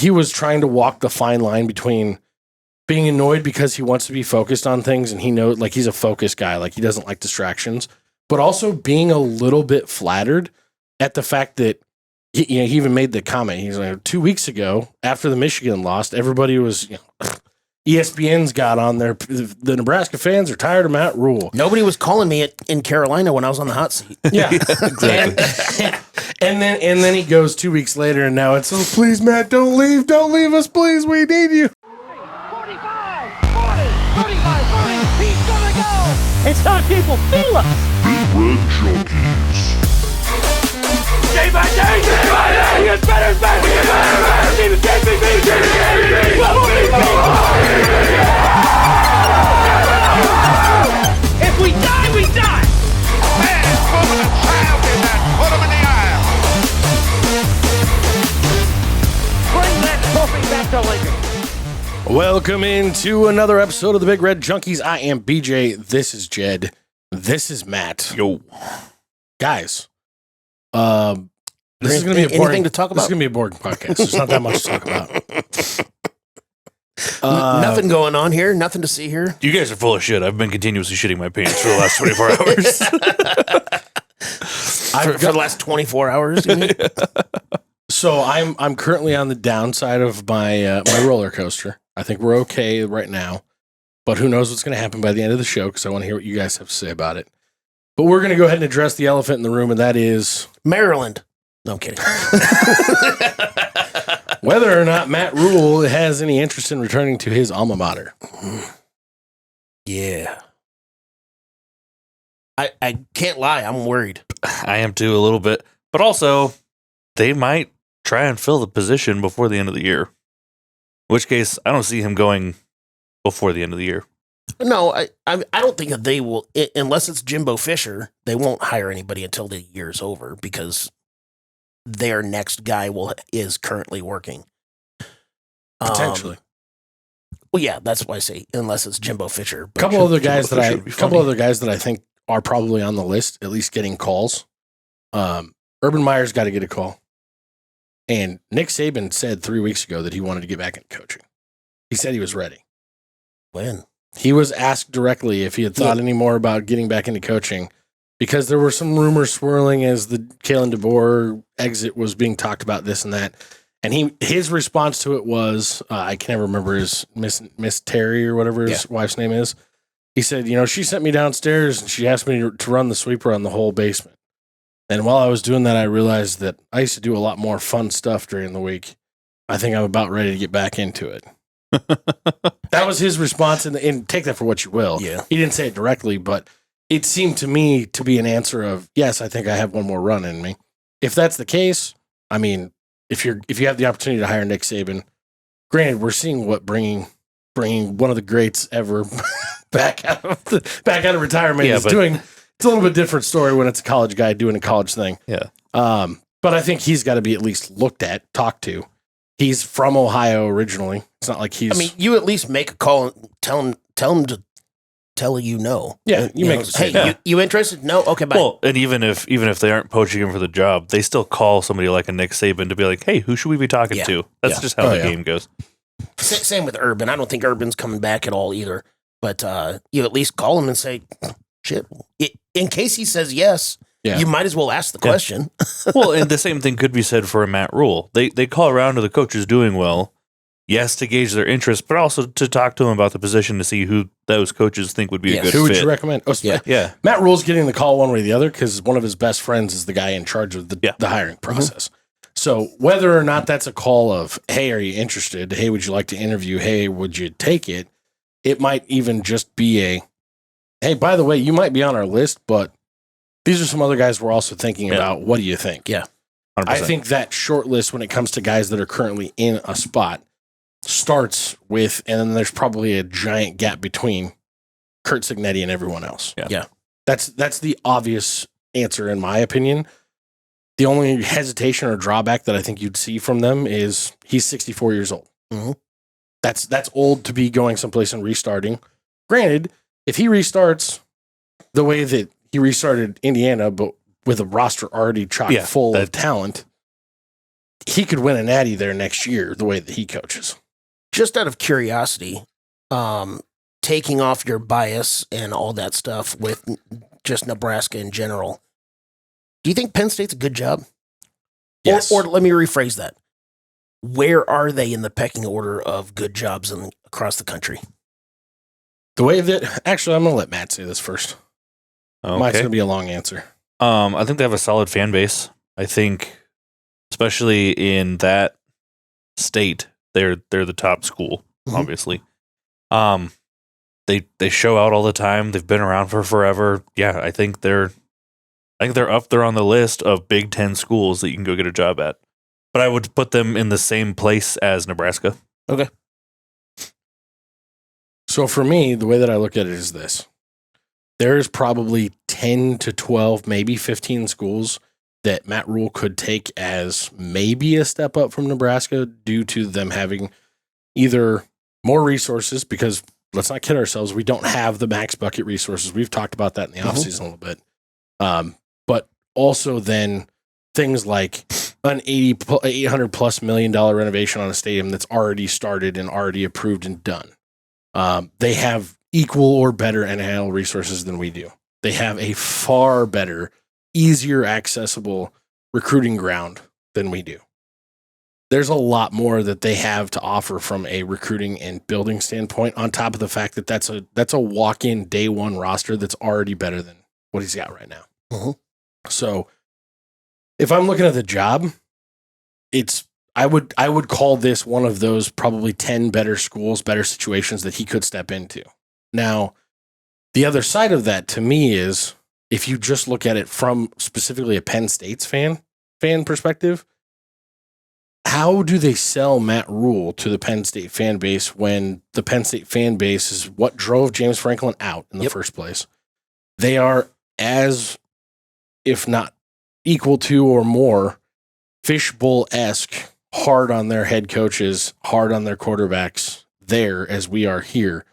he was trying to walk the fine line between being annoyed because he wants to be focused on things and he knows, like, he's a focused guy, like he doesn't like distractions, but also being a little bit flattered at the fact that he even made the comment. He's like, 2 weeks ago after the Michigan lost, everybody was, ESPN's got on there. The Nebraska fans are tired of Matt Rhule. Nobody was calling me in Carolina when I was on the hot seat. Yeah, exactly. And then he goes 2 weeks later, and now it's, oh, please, Matt, don't leave us, please, we need you. 45, 40, 35, 40, he's gonna go! It's time people feel us! Big Red Junkies. Day by day, he gets better and better! He gets better and better! Team is KPB! If we die, we die! Man, woman, and child in that. Put him in the aisle. Bring that trophy back to Lincoln! Welcome into another episode of the Big Red Junkies. I am BJ. This is Jed. This is Matt. Yo. Guys, this is going to be a boring, anything to talk about? This is going to be a boring podcast. There's not that much to talk about. Nothing going on here. Nothing to see here. You guys are full of shit. I've been continuously shitting my pants for the last 24 hours. For the last 24 hours, you mean? So I'm currently on the downside of my my roller coaster. I think we're okay right now, but who knows what's going to happen by the end of the show, because I want to hear what you guys have to say about it. But we're going to go ahead and address the elephant in the room, and that is Maryland. No, I'm kidding. whether or not Matt Rhule has any interest in returning to his alma mater. Yeah. I can't lie. I'm worried. I am too, a little bit. But also, they might try and fill the position before the end of the year. In which case, I don't see him going before the end of the year. No, I don't think that they will, unless it's Jimbo Fisher, they won't hire anybody until the year's over because their next guy is currently working. Potentially. Well, yeah, that's why I say unless it's Jimbo Fisher. A couple other guys that I think are probably on the list, at least getting calls. Urban Meyer's got to get a call. And Nick Saban said 3 weeks ago that he wanted to get back into coaching. He said he was ready. When? He was asked directly if he had thought any more about getting back into coaching, because there were some rumors swirling as the Kalen DeBoer exit was being talked about, this and that. And his response to it was, I can never remember his Miss Terry or whatever his wife's name is. He said, she sent me downstairs and she asked me to run the sweeper on the whole basement. And while I was doing that, I realized that I used to do a lot more fun stuff during the week. I think I'm about ready to get back into it. That was his response, and take that for what you will. Yeah. He didn't say it directly, but it seemed to me to be an answer of, yes, I think I have one more run in me. If that's the case, I mean, if you have the opportunity to hire Nick Saban, granted, we're seeing what bringing one of the greats ever back out of retirement is doing. It's a little bit different story when it's a college guy doing a college thing. Yeah. But I think he's got to be at least looked at, talked to. He's from Ohio originally. It's not like he's. I mean, you at least make a call and tell him to tell you no. Yeah, you make. Hey, you interested? No. Okay, bye. Well, and even if they aren't poaching him for the job, they still call somebody like a Nick Saban to be like, hey, who should we be talking to? That's just how the game goes. Same with Urban. I don't think Urban's coming back at all either. But you at least call him and say, shit. In case he says yes, you might as well ask the question. Well, and the same thing could be said for a Matt Rhule. They call around to the coaches doing well, yes, to gauge their interest, but also to talk to them about the position to see who those coaches think would be a good fit. Who would you recommend? Oh, yeah. Matt Rhule's getting the call one way or the other because one of his best friends is the guy in charge of the hiring process. Mm-hmm. So whether or not that's a call of, hey, are you interested? Hey, would you like to interview? Hey, would you take it? It might even just be a, hey, by the way, you might be on our list, but these are some other guys we're also thinking about. What do you think? Yeah. 100%. I think that short list, when it comes to guys that are currently in a spot, starts with, and then there's probably a giant gap between Curt Cignetti and everyone else. Yeah. That's the obvious answer, in my opinion. The only hesitation or drawback that I think you'd see from them is he's 64 years old. Mm-hmm. That's old to be going someplace and restarting. Granted, if he restarts the way that he restarted Indiana, but with a roster already chock full of talent, he could win a natty there next year the way that he coaches. Just out of curiosity, taking off your bias and all that stuff with just Nebraska in general, do you think Penn State's a good job? Yes. Or let me rephrase that. Where are they in the pecking order of good jobs across the country? The way that actually, I'm going to let Matt say this first. Okay. Mine's going to be a long answer. I think they have a solid fan base. I think, especially in that state, they're the top school. Mhm. Obviously, they show out all the time. They've been around for forever. Yeah, I think they're up there on the list of Big Ten schools that you can go get a job at. But I would put them in the same place as Nebraska. Okay. So for me, the way that I look at it is this. There's probably 10 to 12, maybe 15 schools that Matt Rhule could take as maybe a step up from Nebraska due to them having either more resources, because let's not kid ourselves, we don't have the max bucket resources. We've talked about that in the offseason a little bit. But also then things like an $800+ million renovation on a stadium that's already started and already approved and done. They have equal or better NHL resources than we do. They have a far better, easier accessible recruiting ground than we do. There's a lot more that they have to offer from a recruiting and building standpoint, on top of the fact that that's a walk-in day one roster that's already better than what he's got right now. Mhm. So if I'm looking at the job, I would call this one of those probably 10 better schools, better situations that he could step into. Now, the other side of that to me is, if you just look at it from specifically a Penn State's fan perspective, how do they sell Matt Rhule to the Penn State fan base when the Penn State fan base is what drove James Franklin out in the first place? They are as, if not equal to or more, fishbowl-esque, hard on their head coaches, hard on their quarterbacks there as we are here.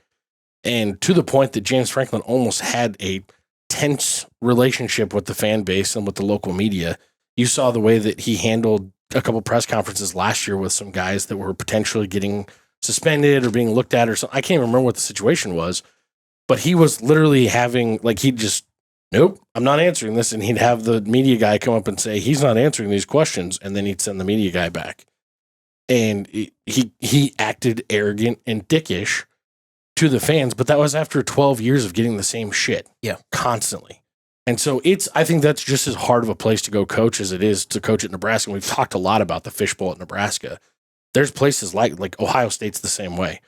And to the point that James Franklin almost had a tense relationship with the fan base and with the local media. You saw the way that he handled a couple press conferences last year with some guys that were potentially getting suspended or being looked at or something. I can't even remember what the situation was, but he was literally having, like, he'd just, nope, I'm not answering this. And he'd have the media guy come up and say, he's not answering these questions. And then he'd send the media guy back. And he acted arrogant and dickish to the fans, but that was after 12 years of getting the same shit. Yeah. Constantly. And so I think that's just as hard of a place to go coach as it is to coach at Nebraska. And we've talked a lot about the fishbowl at Nebraska. There's places like Ohio State's the same way.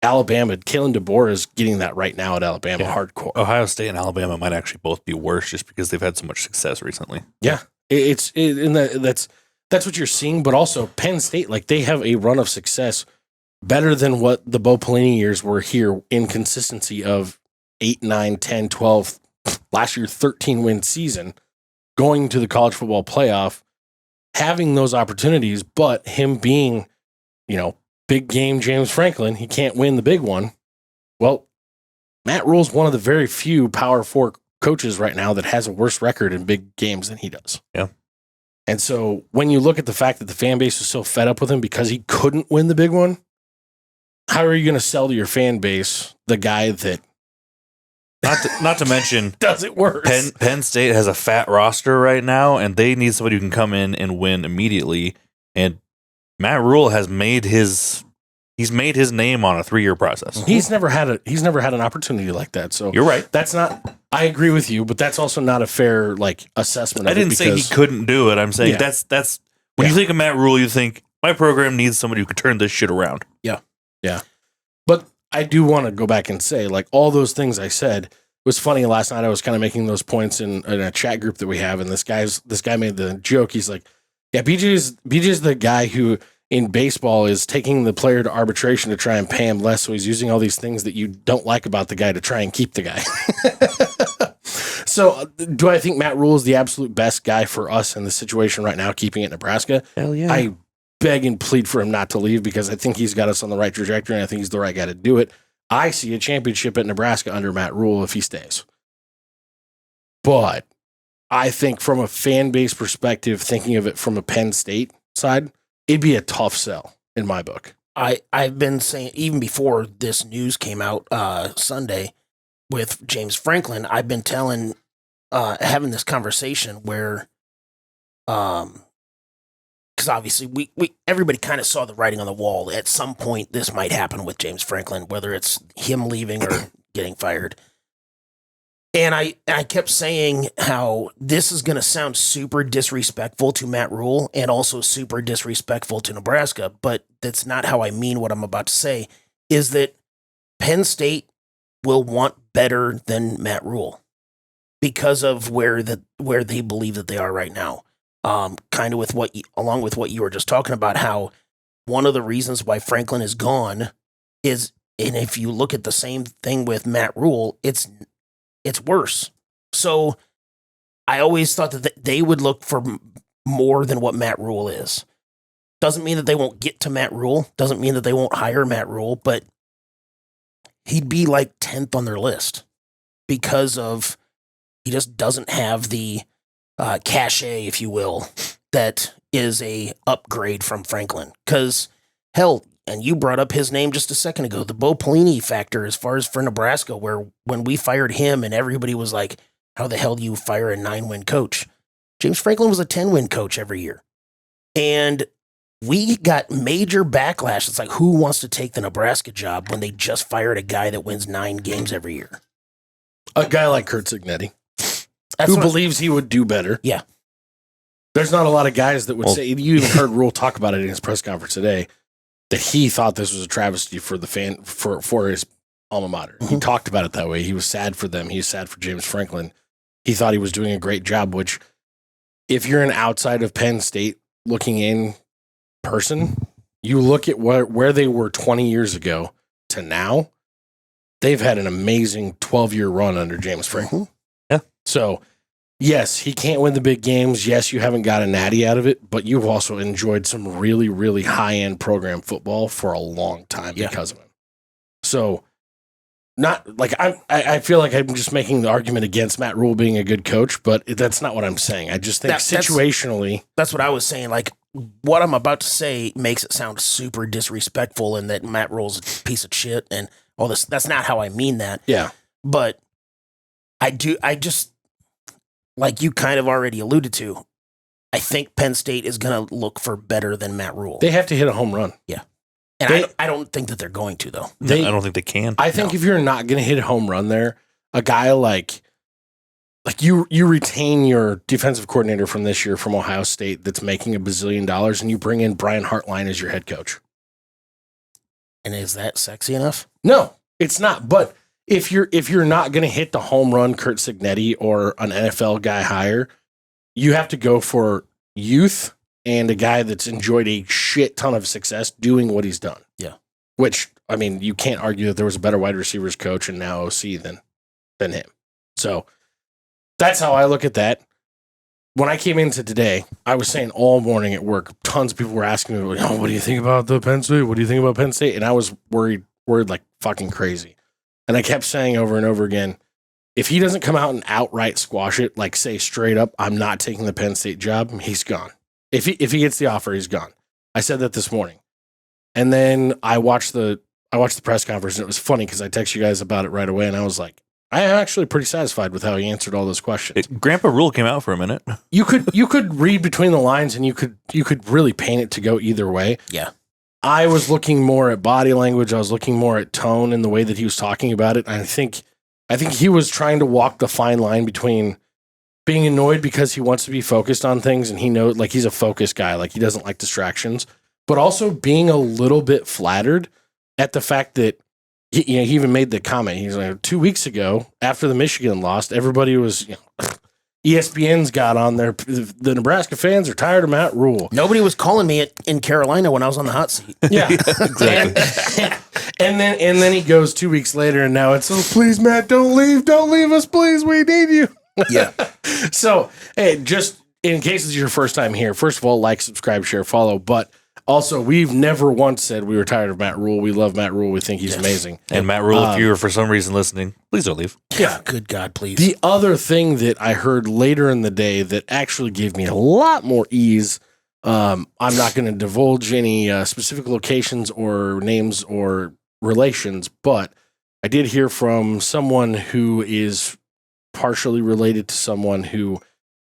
Alabama, Kalen DeBoer is getting that right now at Alabama, hardcore. Ohio State and Alabama might actually both be worse just because they've had so much success recently. Yeah. That's what you're seeing, but also Penn State, like, they have a run of success better than what the Bo Pelini years were here in consistency of 8, 9, 10, 12, last year 13-win season, going to the college football playoff, having those opportunities, but him being, big game James Franklin, he can't win the big one. Well, Matt Rhule's one of the very few Power 4 coaches right now that has a worse record in big games than he does. Yeah. And so when you look at the fact that the fan base is so fed up with him because he couldn't win the big one, how are you going to sell to your fan base the guy that not to mention does it worse? Penn State has a fat roster right now, and they need somebody who can come in and win immediately. And Matt Rhule has made his name on a 3-year process. He's never had an opportunity like that. So you're right. That's not. I agree with you, but that's also not a fair assessment. I didn't say he couldn't do it. I'm saying that's when you think of Matt Rhule, you think my program needs somebody who can turn this shit around. Yeah. But I do want to go back and say, all those things I said, it was funny last night. I was kind of making those points in a chat group that we have, and this guy made the joke. He's like, yeah, BJ's the guy who in baseball is taking the player to arbitration to try and pay him less. So he's using all these things that you don't like about the guy to try and keep the guy. So do I think Matt Rhule is the absolute best guy for us in the situation right now, keeping it Nebraska? Hell yeah. I beg and plead for him not to leave because I think he's got us on the right trajectory and I think he's the right guy to do it. I see a championship at Nebraska under Matt Rhule if he stays. But I think from a fan base perspective, thinking of it from a Penn State side, it'd be a tough sell in my book. I've been saying, even before this news came out Sunday with James Franklin, I've been having this conversation where, because obviously we everybody kind of saw the writing on the wall. At some point, this might happen with James Franklin, whether it's him leaving or getting fired. And I kept saying how this is going to sound super disrespectful to Matt Rhule and also super disrespectful to Nebraska, but that's not how I mean what I'm about to say, is that Penn State will want better than Matt Rhule because of where they believe that they are right now. Kind of along with what you were just talking about, how one of the reasons why Franklin is gone is, and if you look at the same thing with Matt Rhule, it's worse. So I always thought that they would look for more than what Matt Rhule is. Doesn't mean that they won't get to Matt Rhule. Doesn't mean that they won't hire Matt Rhule, but he'd be like 10th on their list because of he just doesn't have the cachet, if you will, that is a upgrade from Franklin. Because hell, and you brought up his name just a second ago, the Bo Pelini factor as far as for Nebraska, where when we fired him and everybody was like, how the hell do you fire a 9-win coach? James Franklin was a 10-win coach every year. And we got major backlash. It's like, who wants to take the Nebraska job when they just fired a guy that wins 9 games every year? A guy like Kurt Signetti, who believes he would do better. Yeah. There's not a lot of guys that would say, you even heard Rhule talk about it in his press conference today, that he thought this was a travesty for for his alma mater. Mm-hmm. He talked about it that way. He was sad for them. He was sad for James Franklin. He thought he was doing a great job, which if you're an outside of Penn State looking in person, you look at where they were 20 years ago to now, they've had an amazing 12-year run under James Franklin. Mm-hmm. Yeah. So, yes, he can't win the big games. Yes, you haven't got a natty out of it, but you've also enjoyed some really, really high-end program football for a long time because of him. So, not like I feel like I'm just making the argument against Matt Rhule being a good coach, but that's not what I'm saying. I just think situationally. That's what I was saying. Like, what I'm about to say makes it sound super disrespectful and that Matt Rhule's a piece of shit and all this. That's not how I mean that. Yeah. But I just, like you kind of already alluded to, I think Penn State is going to look for better than Matt Rhule. They have to hit a home run. Yeah. And I don't think that they're going to, though. I don't think they can. I think if you're not going to hit a home run there, a guy like you retain your defensive coordinator from this year from Ohio State that's making $1 bazillion, and you bring in Brian Hartline as your head coach. And is that sexy enough? No, it's not. But if you're not going to hit the home run Kurt Signetti or an NFL guy hire, you have to go for youth and a guy that's enjoyed a shit ton of success doing what he's done. Yeah. Which, I mean, you can't argue that there was a better wide receivers coach and now OC than him. So that's how I look at that. When I came into today, I was saying all morning at work, tons of people were asking me, what do you think about the Penn State? What do you think about Penn State? And I was worried like fucking crazy. And I kept saying over and over again, if he doesn't come out and outright squash it, like say straight up, I'm not taking the Penn State job, he's gone. If he gets the offer, he's gone. I said that this morning. And then I watched the press conference, and it was funny because I texted you guys about it right away, and I was like, I am actually pretty satisfied with how he answered all those questions. Grandpa Rhule came out for a minute. You could read between the lines, and you could really paint it to go either way. Yeah. I was looking more at body language. I was looking more at tone and the way that he was talking about it. I think he was trying to walk the fine line between being annoyed because he wants to be focused on things, and he knows, like, he's a focused guy, like he doesn't like distractions, but also being a little bit flattered at the fact that he even made the comment. He's like, 2 weeks ago after the Michigan lost, everybody was, ESPN's got on there. The Nebraska fans are tired of Matt Rhule. Nobody was calling me in Carolina when I was on the hot seat. Yeah, exactly. and then he goes 2 weeks later, and now it's, oh, please, Matt, don't leave us, please, we need you. Yeah. So, hey, just in case it's your first time here, first of all, like, subscribe, share, follow. But also, we've never once said we were tired of Matt Rhule. We love Matt Rhule. We think he's amazing. And Matt Rhule, if you were for some reason listening, please don't leave. Yeah. Good God, please. The other thing that I heard later in the day that actually gave me a lot more ease I'm not going to divulge any specific locations or names or relations, but I did hear from someone who is partially related to someone who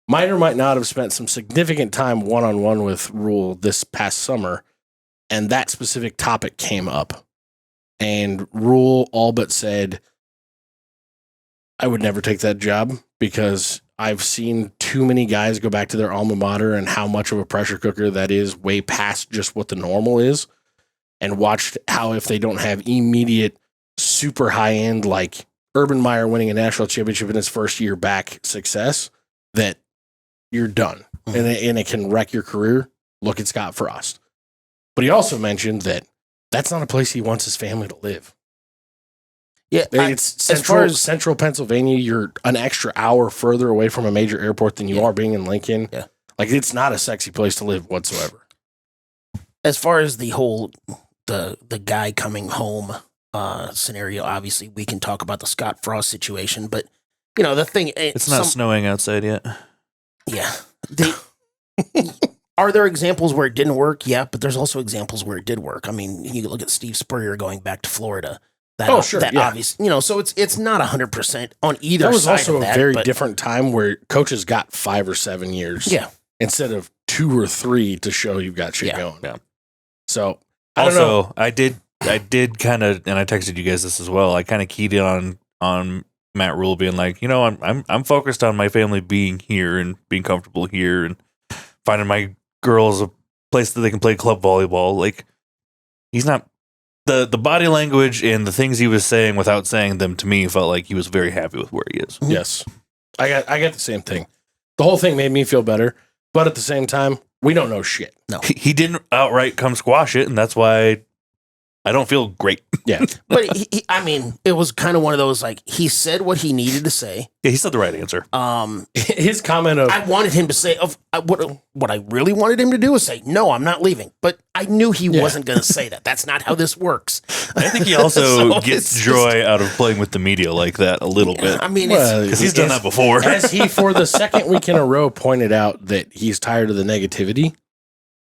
might or might not have spent some significant time one-on-one with Rhule this past summer, and that specific topic came up. And Rhule all but said, I would never take that job because I've seen too many guys go back to their alma mater and how much of a pressure cooker that is way past just what the normal is, and watched how if they don't have immediate super high end, like Urban Meyer winning a national championship in his first year back success, that you're done. And it can wreck your career. Look at Scott Frost. But he also mentioned that that's not a place he wants his family to live. Yeah, it's central Pennsylvania. You're an extra hour further away from a major airport than you are being in Lincoln. Yeah. Like, it's not a sexy place to live whatsoever. As far as the whole the guy coming home scenario, obviously we can talk about the Scott Frost situation, but the thing, it's not snowing outside yet. Yeah. Are there examples where it didn't work? Yeah, but there's also examples where it did work. I mean, you look at Steve Spurrier going back to Florida. Obvious, so it's not 100% on either side. That was also a very different time where coaches got 5 or 7 years. Yeah. Instead of 2 or 3 to show you've got shit going. Yeah. So I did kind of, and I texted you guys this as well. I kind of keyed in on Matt Rhule being like, I'm focused on my family being here and being comfortable here and finding my girls a place that they can play club volleyball. Like, he's not. The body language and the things he was saying without saying them to me felt like he was very happy with where he is. Yes. I got the same thing. The whole thing made me feel better, but at the same time, we don't know shit. No. He didn't outright come squash it, and that's why I don't feel great. Yeah. But it was kind of one of those, like, he said what he needed to say. Yeah, he said the right answer. His comment of, I wanted him to say, what I really wanted him to do was say, no, I'm not leaving. But I knew he wasn't going to say that. That's not how this works. I think he also gets joy out of playing with the media like that a little bit. I mean, because he's done that before. As he, for the second week in a row, pointed out that he's tired of the negativity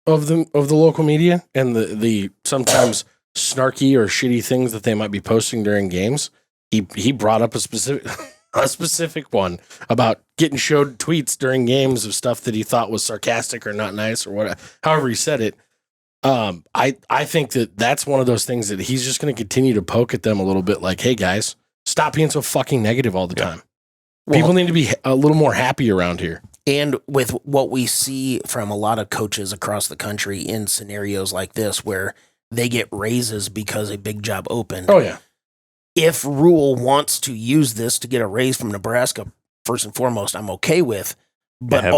of the local media and the sometimes snarky or shitty things that they might be posting during games. He brought up a specific one about getting showed tweets during games of stuff that he thought was sarcastic or not nice or whatever. However he said it. I think that's one of those things that he's just going to continue to poke at them a little bit. Like, hey guys, stop being so fucking negative all the time. People need to be a little more happy around here. And with what we see from a lot of coaches across the country in scenarios like this, where they get raises because a big job opened. Oh, yeah. If Rhule wants to use this to get a raise from Nebraska, first and foremost, I'm okay with. But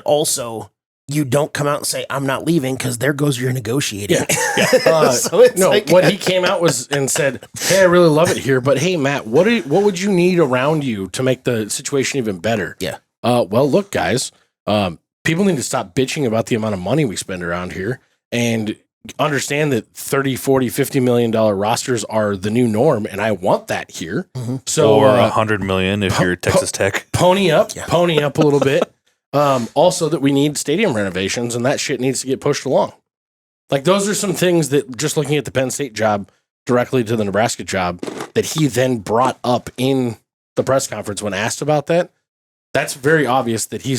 also, you don't come out and say, I'm not leaving, because there goes your negotiating. Yeah. What he came out and said, hey, I really love it here, but hey, Matt, what would you need around you to make the situation even better? Yeah. Well, look, guys, people need to stop bitching about the amount of money we spend around here and understand that 30, 40, $50 million rosters are the new norm, and I want that here. Mm-hmm. So, or $100 million if you're Texas Tech. Pony up a little bit. Also, that we need stadium renovations, and that shit needs to get pushed along. Like, those are some things that, just looking at the Penn State job directly to the Nebraska job, that he then brought up in the press conference when asked about that. That's very obvious that he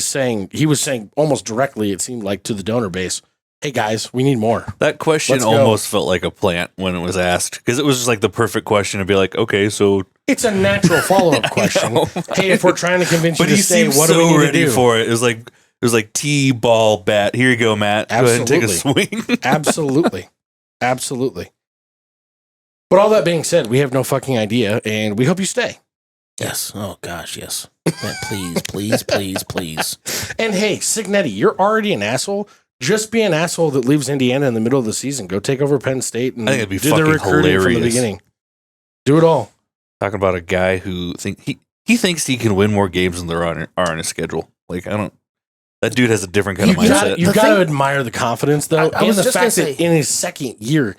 was saying almost directly, it seemed like, to the donor base, hey guys, we need more. That question almost felt like a plant when it was asked, because it was just like the perfect question to be like, okay, so it's a natural follow-up question. Hey, if we're trying to convince you to stay, what do we need to do? For it? It was like tee, ball, bat. Here you go, Matt. Absolutely. Go ahead and take a swing. Absolutely. But all that being said, we have no fucking idea, and we hope you stay. Yes. Oh gosh, yes. Please. And hey, Signetti, you're already an asshole. Just be an asshole that leaves Indiana in the middle of the season. Go take over Penn State and I think it'd be do the fucking recruiting hilarious. from the beginning. Do it all. Talking about a guy who he thinks he can win more games than there are on his schedule. Like, that dude has a different kind of mindset. You got to admire the confidence, though, I was and the just fact gonna that in his second year,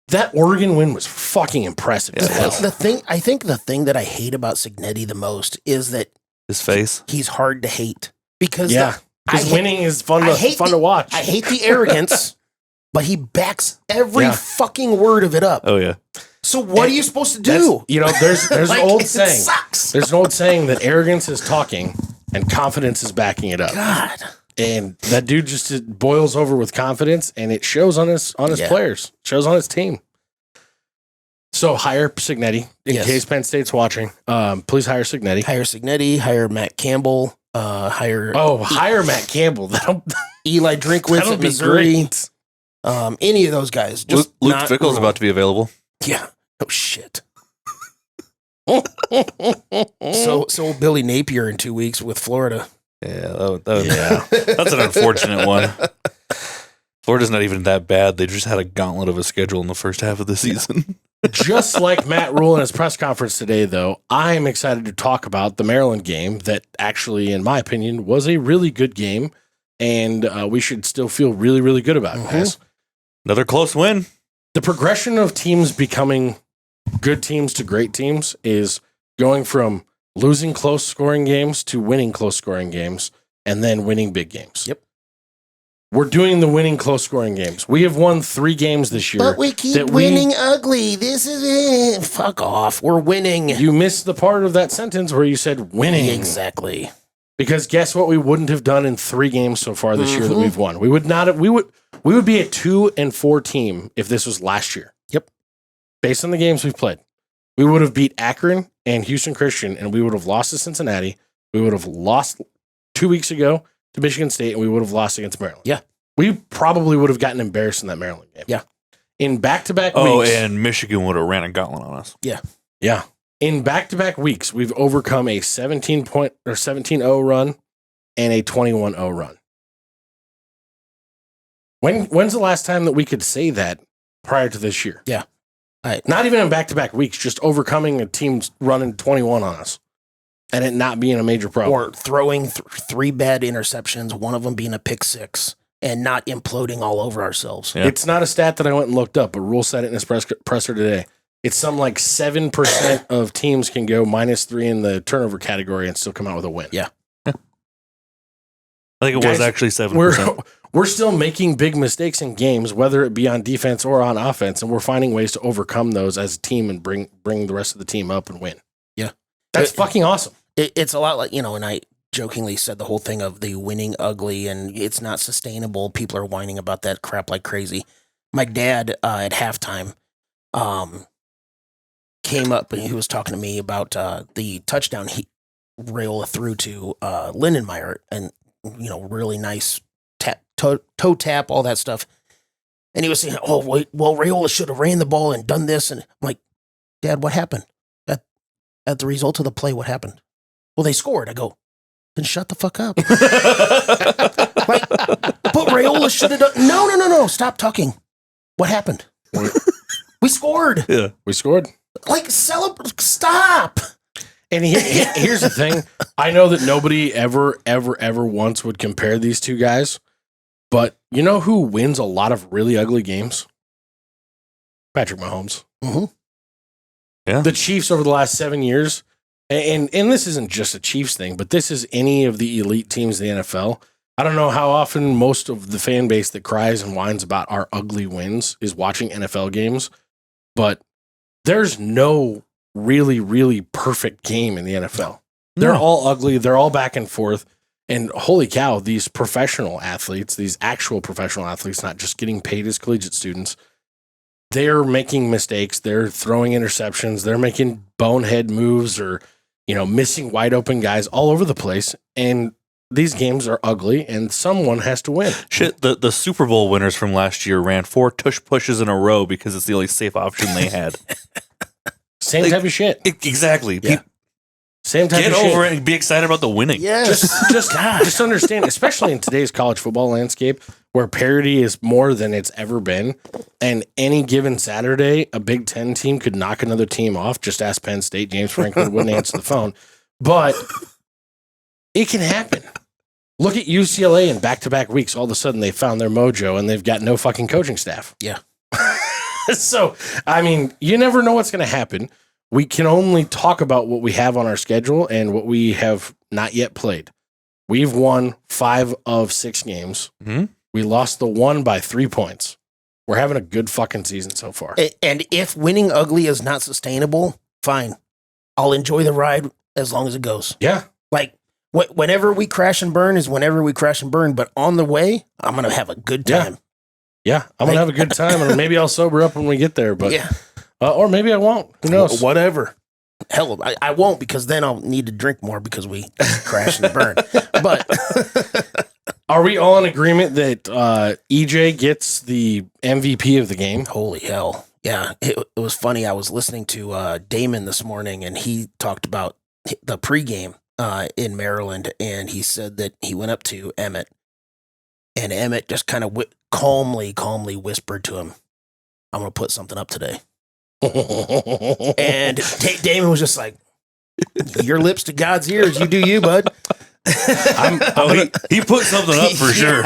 that Oregon win was fucking impressive. The thing that I hate about Signetti the most is that his face. He's hard to hate because Because winning is fun to watch. I hate the arrogance, but he backs every fucking word of it up. Oh yeah. So what are you supposed to do? There's an old saying. Sucks. There's an old saying that arrogance is talking and confidence is backing it up. God. And that dude just boils over with confidence, and it shows on his players, shows on his team. So hire Signetti in case Penn State's watching. Please hire Signetti. Hire Signetti. Hire Matt Campbell. Hire Matt Campbell. Eli Drinkwitz at Missouri. Any of those guys. Just Luke Fickle's about to be available. Yeah. Oh shit. so Billy Napier in 2 weeks with Florida. Yeah, that's an unfortunate one. Florida's not even that bad. They just had a gauntlet of a schedule in the first half of the season. Just like Matt Rhule in his press conference today, though, I am excited to talk about the Maryland game that actually, in my opinion, was a really good game, and we should still feel really, really good about it, guys. Another close win. The progression of teams becoming good teams to great teams is going from losing close scoring games to winning close scoring games and then winning big games. Yep. We're doing the winning close scoring games. We have won 3 games this year. But we keep winning ugly. This is it. Fuck off. We're winning. You missed the part of that sentence where you said winning. Exactly. Because guess what we wouldn't have done in 3 games so far this year that we've won? We would not have, we would be a 2-4 team if this was last year. Yep. Based on the games we've played. We would have beat Akron and Houston Christian, and we would have lost to Cincinnati. We would have lost 2 weeks ago to Michigan State, and we would have lost against Maryland. Yeah. We probably would have gotten embarrassed in that Maryland game. Yeah. In back-to-back weeks. Oh, and Michigan would have ran a gauntlet on us. Yeah. Yeah. In back-to-back weeks, we've overcome a 17-0 run and a 21-0 run. When's the last time that we could say that prior to this year? Yeah. Not even in back-to-back weeks, just overcoming a team running 21 on us and it not being a major problem. Or throwing 3 bad interceptions, one of them being a pick 6, and not imploding all over ourselves. Yeah. It's not a stat that I went and looked up, but Rhule said it in his presser today. It's some like 7% of teams can go -3 in the turnover category and still come out with a win. Yeah. I think it was actually 7%. We're still making big mistakes in games, whether it be on defense or on offense, and we're finding ways to overcome those as a team and bring the rest of the team up and win. Yeah. That's fucking awesome. It's a lot like, and I jokingly said the whole thing of the winning ugly and it's not sustainable. People are whining about that crap like crazy. My dad at halftime came up and he was talking to me about the touchdown Rhule threw to Lindenmeyer and, really nice toe tap, all that stuff. And he was saying, oh, wait, well, Rhule should have ran the ball and done this. And I'm like, Dad, what happened? At the result of the play, what happened? Well, they scored. I go, then shut the fuck up. But Rhule should have done. No. Stop talking. What happened? We scored. Yeah, we scored. Stop. And here's the thing. I know that nobody ever once would compare these two guys, but you know who wins a lot of really ugly games? Patrick Mahomes. Mm-hmm. Yeah. The Chiefs over the last 7 years, and this isn't just a Chiefs thing, but this is any of the elite teams in the NFL. I don't know how often most of the fan base that cries and whines about our ugly wins is watching NFL games, but there's no really, really perfect game in the NFL. They're all ugly. They're all back and forth. And holy cow, these professional athletes, these actual professional athletes, not just getting paid as collegiate students, they're making mistakes. They're throwing interceptions. They're making bonehead moves or, missing wide open guys all over the place. And these games are ugly and someone has to win. Shit, the Super Bowl winners from last year ran 4 tush pushes in a row because it's the only safe option they had. Same type of shit. Exactly. Yeah. Same type Get of shit. over it and be excited about the winning. Yes. Just understand, especially in today's college football landscape where parity is more than it's ever been. And any given Saturday, a Big Ten team could knock another team off. Just ask Penn State. James Franklin wouldn't answer the phone. But it can happen. Look at UCLA in back-to-back weeks. All of a sudden, they found their mojo and they've got no fucking coaching staff. Yeah. So, you never know what's going to happen. We can only talk about what we have on our schedule and what we have not yet played. We've won 5 of 6 games. Mm-hmm. We lost the one by 3 points. We're having a good fucking season so far. And if winning ugly is not sustainable, fine. I'll enjoy the ride as long as it goes. Yeah. Like, whenever we crash and burn is whenever we crash and burn. But on the way, I'm going to have a good time. Yeah. I'm going to have a good time. And maybe I'll sober up when we get there. But yeah. Or maybe I won't. Who knows? Whatever. Hell, I won't, because then I'll need to drink more because we crash and burn. But are we all in agreement that EJ gets the MVP of the game? Holy hell. Yeah. It was funny. I was listening to Damon this morning, and he talked about the pregame in Maryland, and he said that he went up to Emmett, and Emmett just kind of calmly whispered to him, "I'm going to put something up today." And Damon was just like, "Your lips to God's ears. You do you, bud." He put something up for sure.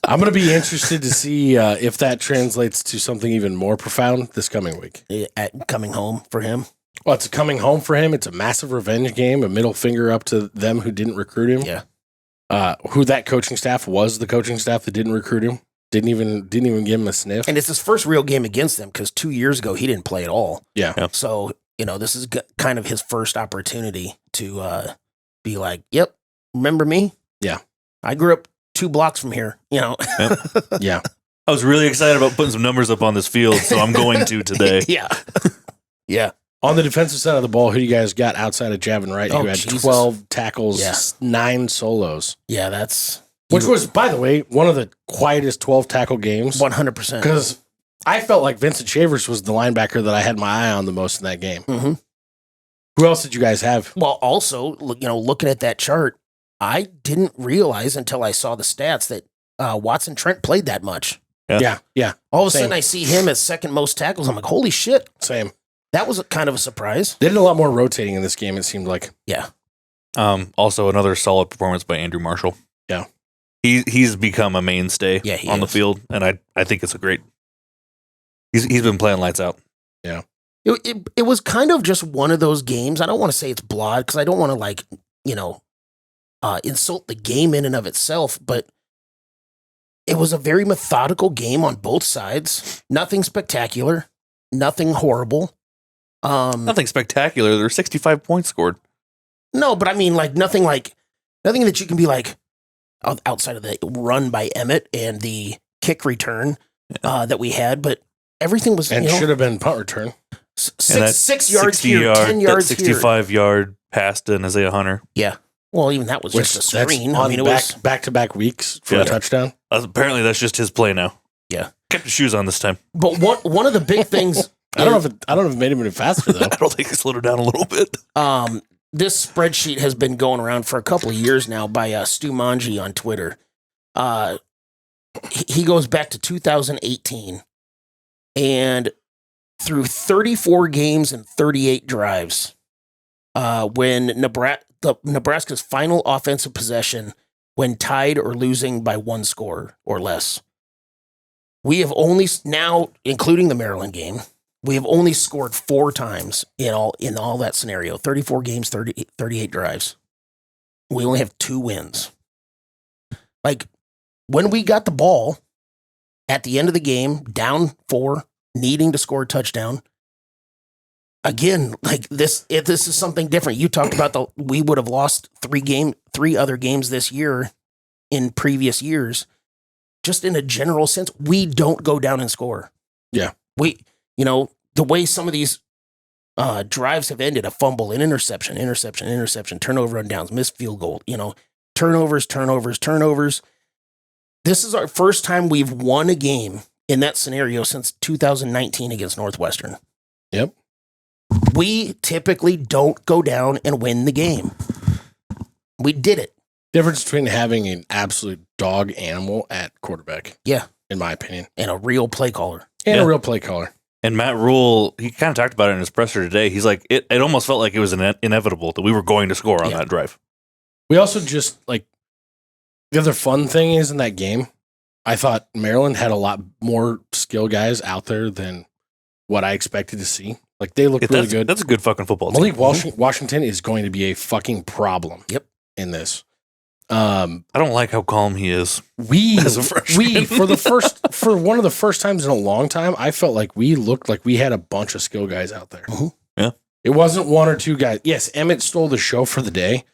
I'm going to be interested to see if that translates to something even more profound this coming week. At coming home for him. Well, it's a coming home for him. It's a massive revenge game, a middle finger up to them who didn't recruit him. Yeah. Who that coaching staff was, the coaching staff that didn't recruit him. Didn't even give him a sniff. And it's his first real game against them, because 2 years ago he didn't play at all. Yeah. So, this is kind of his first opportunity to be like, "Yep, remember me? Yeah. I grew up 2 blocks from here." Yep. Yeah. I was really excited about putting some numbers up on this field, so I'm going to today. Yeah. Yeah. On the defensive side of the ball, who do you guys got outside of Javin Wright, who had Jesus. 12 tackles, 9 solos? Yeah, that's... Which was, by the way, one of the quietest 12 tackle games. 100%. Because I felt like Vincent Shavers was the linebacker that I had my eye on the most in that game. Mm-hmm. Who else did you guys have? Well, also, looking at that chart, I didn't realize until I saw the stats that Watson Trent played that much. Yeah. All of a Same. sudden, I see him as second most tackles. I'm like, holy shit. Same. That was kind of a surprise. They did a lot more rotating in this game, it seemed like. Yeah. Also, another solid performance by Andrew Marshall. Yeah. He's become a mainstay on the field, and I think it's a great... He's been playing lights out. Yeah. It was kind of just one of those games. I don't want to say it's blod, because I don't want to, insult the game in and of itself, but it was a very methodical game on both sides. Nothing spectacular. Nothing horrible. Nothing spectacular. There were 65 points scored. No, but I mean, nothing that you can be like, outside of the run by Emmett and the kick return that we had, but everything was... And should have been punt return. 6 yards here, 10 yards here. 65-yard pass to Isaiah Hunter. Yeah. Well, even that was just a screen. I mean, it was back-to-back weeks for a touchdown. Apparently, that's just his play now. Yeah. Kept his shoes on this time. But one of the big things... I don't know if it made him any faster, though. I don't think it slowed her down a little bit. This spreadsheet has been going around for a couple of years now by Stu Manji on Twitter. He goes back to 2018, and through 34 games and 38 drives, when Nebraska's final offensive possession, when tied or losing by 1 score or less, we have only now, including the Maryland game, we have only scored 4 times in all that scenario. 34 games, 38 drives. We only have 2 wins. Like, when we got the ball at the end of the game, down 4, needing to score a touchdown, again, like this is something different. You talked about we would have lost 3 other games this year in previous years. Just in a general sense, we don't go down and score. Yeah. The way some of these drives have ended, a fumble, an interception, turnover on downs, missed field goal, turnovers. This is our first time we've won a game in that scenario since 2019 against Northwestern. Yep. We typically don't go down and win the game. We did it. Difference between having an absolute dog animal at quarterback. Yeah. In my opinion. And a real play caller. A real play caller. And Matt Rhule, he kind of talked about it in his presser today. He's like, it almost felt like it was inevitable that we were going to score on that drive. We also just, the other fun thing is in that game, I thought Maryland had a lot more skill guys out there than what I expected to see. They look really good. That's a good fucking football team. Malik Washington is going to be a fucking problem in this. I don't like how calm he is. We As a freshman. for one of the first times in a long time, I felt like we looked like we had a bunch of skill guys out there. Mhm. Yeah. It wasn't one or two guys. Yes, Emmett stole the show for the day.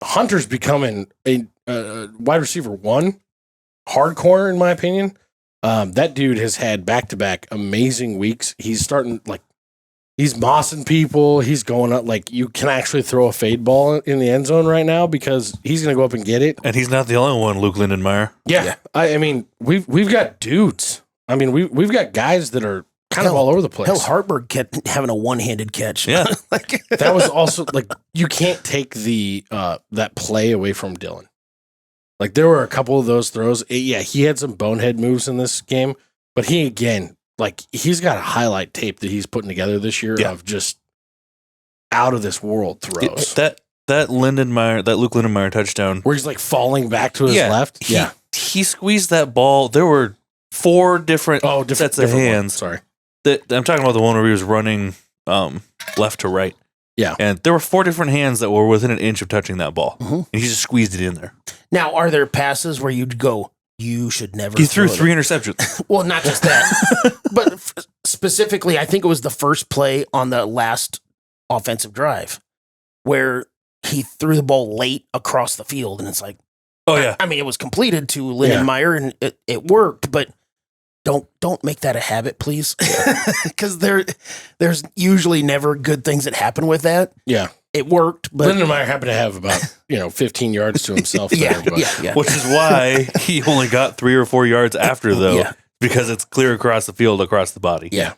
Hunter's becoming a wide receiver one, hardcore in my opinion. That dude has had back-to-back amazing weeks. He's starting he's mossing people. He's going up you can actually throw a fade ball in the end zone right now because he's going to go up and get it. And he's not the only one, Luke Lindenmeyer. Yeah. I mean, we've got dudes. I mean, we've got guys that are kind of all over the place. Hell, Hartberg kept having a one-handed catch. Yeah. That was also you can't take the that play away from Dylan. There were a couple of those throws. He had some bonehead moves in this game, but he again, he's got a highlight tape that he's putting together this year of just out of this world throws. That Luke Lindenmeyer touchdown Where he's falling back to his left. He squeezed that ball. There were 4 different sets of hands. Sorry. I'm talking about the one where he was running left to right. Yeah. And there were 4 different hands that were within an inch of touching that ball. Mm-hmm. And he just squeezed it in there. Now, are there passes where you'd go, you should never He threw throw 3 interceptions. Well, not just that. But specifically, I think it was the first play on the last offensive drive where he threw the ball late across the field. And it's Oh, yeah. I mean, it was completed to Lindenmeyer and it worked, but don't make that a habit, please. Because there's usually never good things that happen with that. Yeah. It worked, but Lindenmeyer happened to have about 15 yards to himself. yeah. Which is why he only got 3 or 4 yards after, though, because it's clear across the field, across the body. Yeah.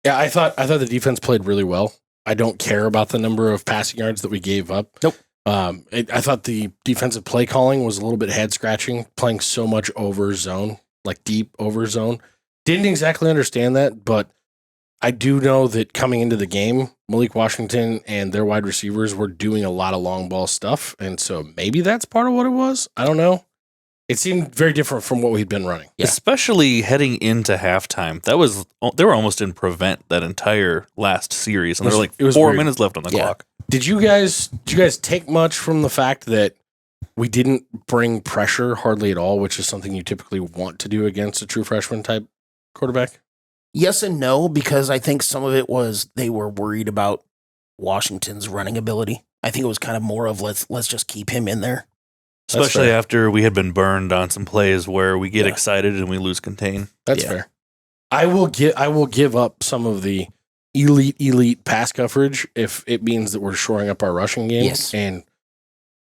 Yeah, I thought the defense played really well. I don't care about the number of passing yards that we gave up. Nope. I thought the defensive play calling was a little bit head scratching, playing so much over zone, deep over zone. Didn't exactly understand that, but I do know that coming into the game, Malik Washington and their wide receivers were doing a lot of long ball stuff. And so maybe that's part of what it was. I don't know. It seemed very different from what we'd been running. Yeah. Especially heading into halftime. They were almost in prevent that entire last series. And there were 4 minutes left on the clock. Did you guys take much from the fact that we didn't bring pressure hardly at all, which is something you typically want to do against a true freshman type quarterback? Yes and no, because I think some of it was they were worried about Washington's running ability. I think it was kind of more of let's just keep him in there. Especially after we had been burned on some plays where we get excited and we lose contain. That's fair. I will give up some of the elite pass coverage if it means that we're shoring up our rushing game. Yes. And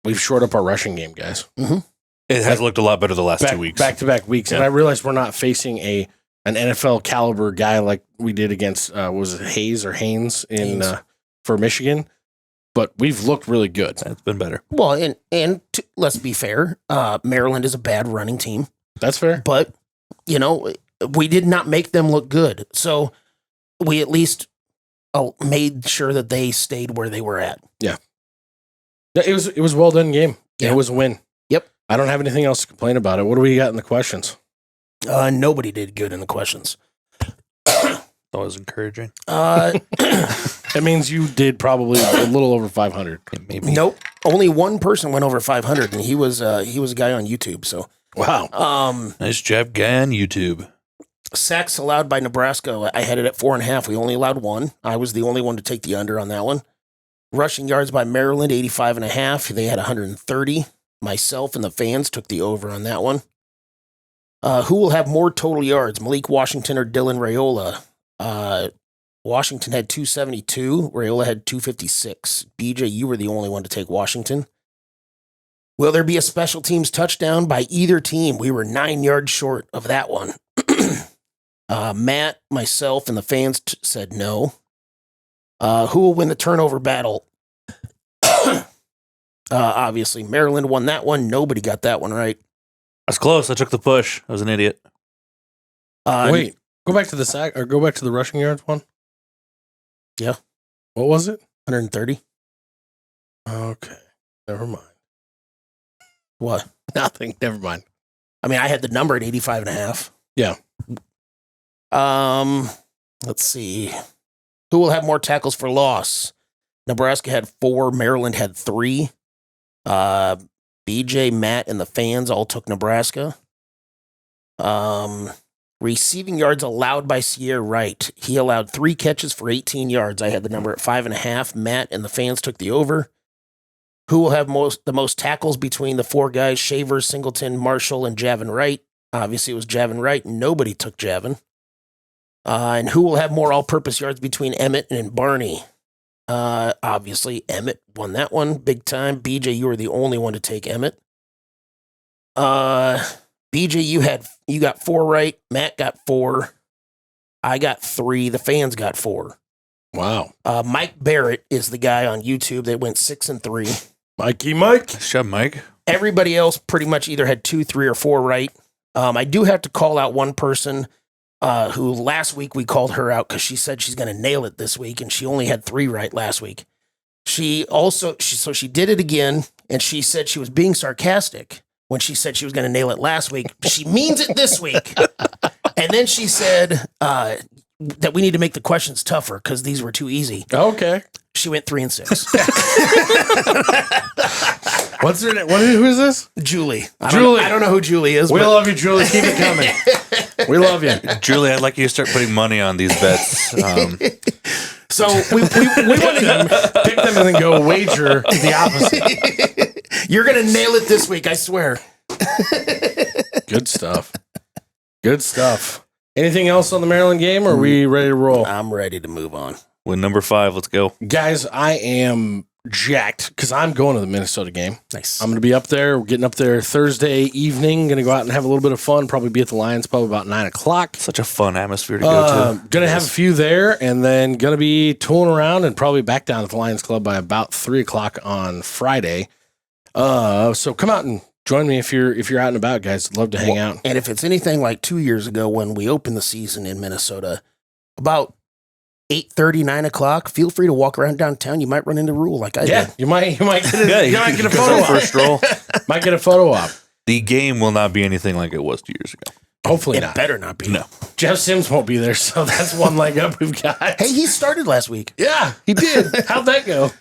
we've shored up our rushing game, guys. Mm-hmm. It has looked a lot better the last 2 weeks. Back-to-back weeks. Yeah. And I realize we're not facing an NFL caliber guy like we did against, was it Haynes for Michigan? But we've looked really good. It's been better. Well, let's be fair. Maryland is a bad running team. That's fair. But, we did not make them look good. So we at least made sure that they stayed where they were at. Yeah. It was a well done game. Yeah. It was a win. Yep. I don't have anything else to complain about it. What do we got in the questions? Nobody did good in the questions. That was encouraging. That means you did probably a little over 500. Maybe. Nope. Only one person went over 500, and he was a guy on YouTube. So wow. Nice job, guy on YouTube. Sacks allowed by Nebraska. I had it at 4.5. We only allowed 1. I was the only one to take the under on that one. Rushing yards by Maryland, 85.5. They had 130. Myself and the fans took the over on that one. Who will have more total yards, Malik Washington or Dylan Rhule? Washington had 272. Rhule had 256. BJ, you were the only one to take Washington. Will there be a special teams touchdown by either team? We were 9 yards short of that one. Matt, myself, and the fans said no. Who will win the turnover battle? Obviously, Maryland won that one. Nobody got that one right. That's close. I took the push. I was an idiot. Wait, go back to the sack or go back to the rushing yards one. Yeah. What was it? 130. Okay. Never mind. What? Nothing. Never mind. I mean, I had the number at 85.5. Yeah. Let's see. Who will have more tackles for loss? Nebraska had 4. Maryland had 3. BJ, Matt, and the fans all took Nebraska. Receiving yards allowed by Sierra Wright. He allowed 3 catches for 18 yards. I had the number at 5.5. Matt and the fans took the over. Who will have the most tackles between the 4 guys? Shaver, Singleton, Marshall, and Javin Wright. Obviously, it was Javin Wright. Nobody took Javin. And who will have more all-purpose yards between Emmett and Barney? Obviously, Emmett won that one big time. BJ, you were the only one to take Emmett. BJ, you got 4 right. Matt got 4. I got 3. The fans got 4. Wow. Mike Barrett is the guy on YouTube that went 6 and 3. Mikey Mike. Shut Mike. Everybody else pretty much either had 2, 3, or 4 right. I do have to call out one person who last week we called her out because she said she's going to nail it this week, and she only had 3 right last week. She did it again, and she said she was being sarcastic when she said she was going to nail it last week. She means it this week. And then she said that we need to make the questions tougher because these were too easy. Okay. She went 3 and 6. What's her name? Who is this? Julie. I Julie. don't know who Julie is. We but love you, Julie. Keep it coming. We love you. Julie, I'd like you to start putting money on these bets. So we want to Pick them and then go wager the opposite. You're going to nail it this week, I swear. Good stuff. Good stuff. Anything else on the Maryland game, or are we ready to roll? I'm ready to move on. Win number 5. Let's go. Guys, I am jacked because I'm going to the Minnesota game. Nice. I'm going to be up there. We're getting up there Thursday evening. Going to go out and have a little bit of fun. Probably be at the Lions Pub about 9 o'clock. Such a fun atmosphere to go to. Going to have a few there, and then going to be tooling around and probably back down at the Lions Club by about 3 o'clock on Friday. So come out and join me if you're out and about, guys. I'd love to hang out. And if it's anything like 2 years ago when we opened the season in Minnesota, about 8:30, 9 o'clock, feel free to walk around downtown. You might run into Rhule like I did. You might get a photo op. First roll. Might get a photo op. The game will not be anything like it was 2 years ago. Hopefully It not. better not be. No. Jeff Sims won't be there, so that's one leg up we've got. Hey, he started last week. Yeah, he did. How'd that go?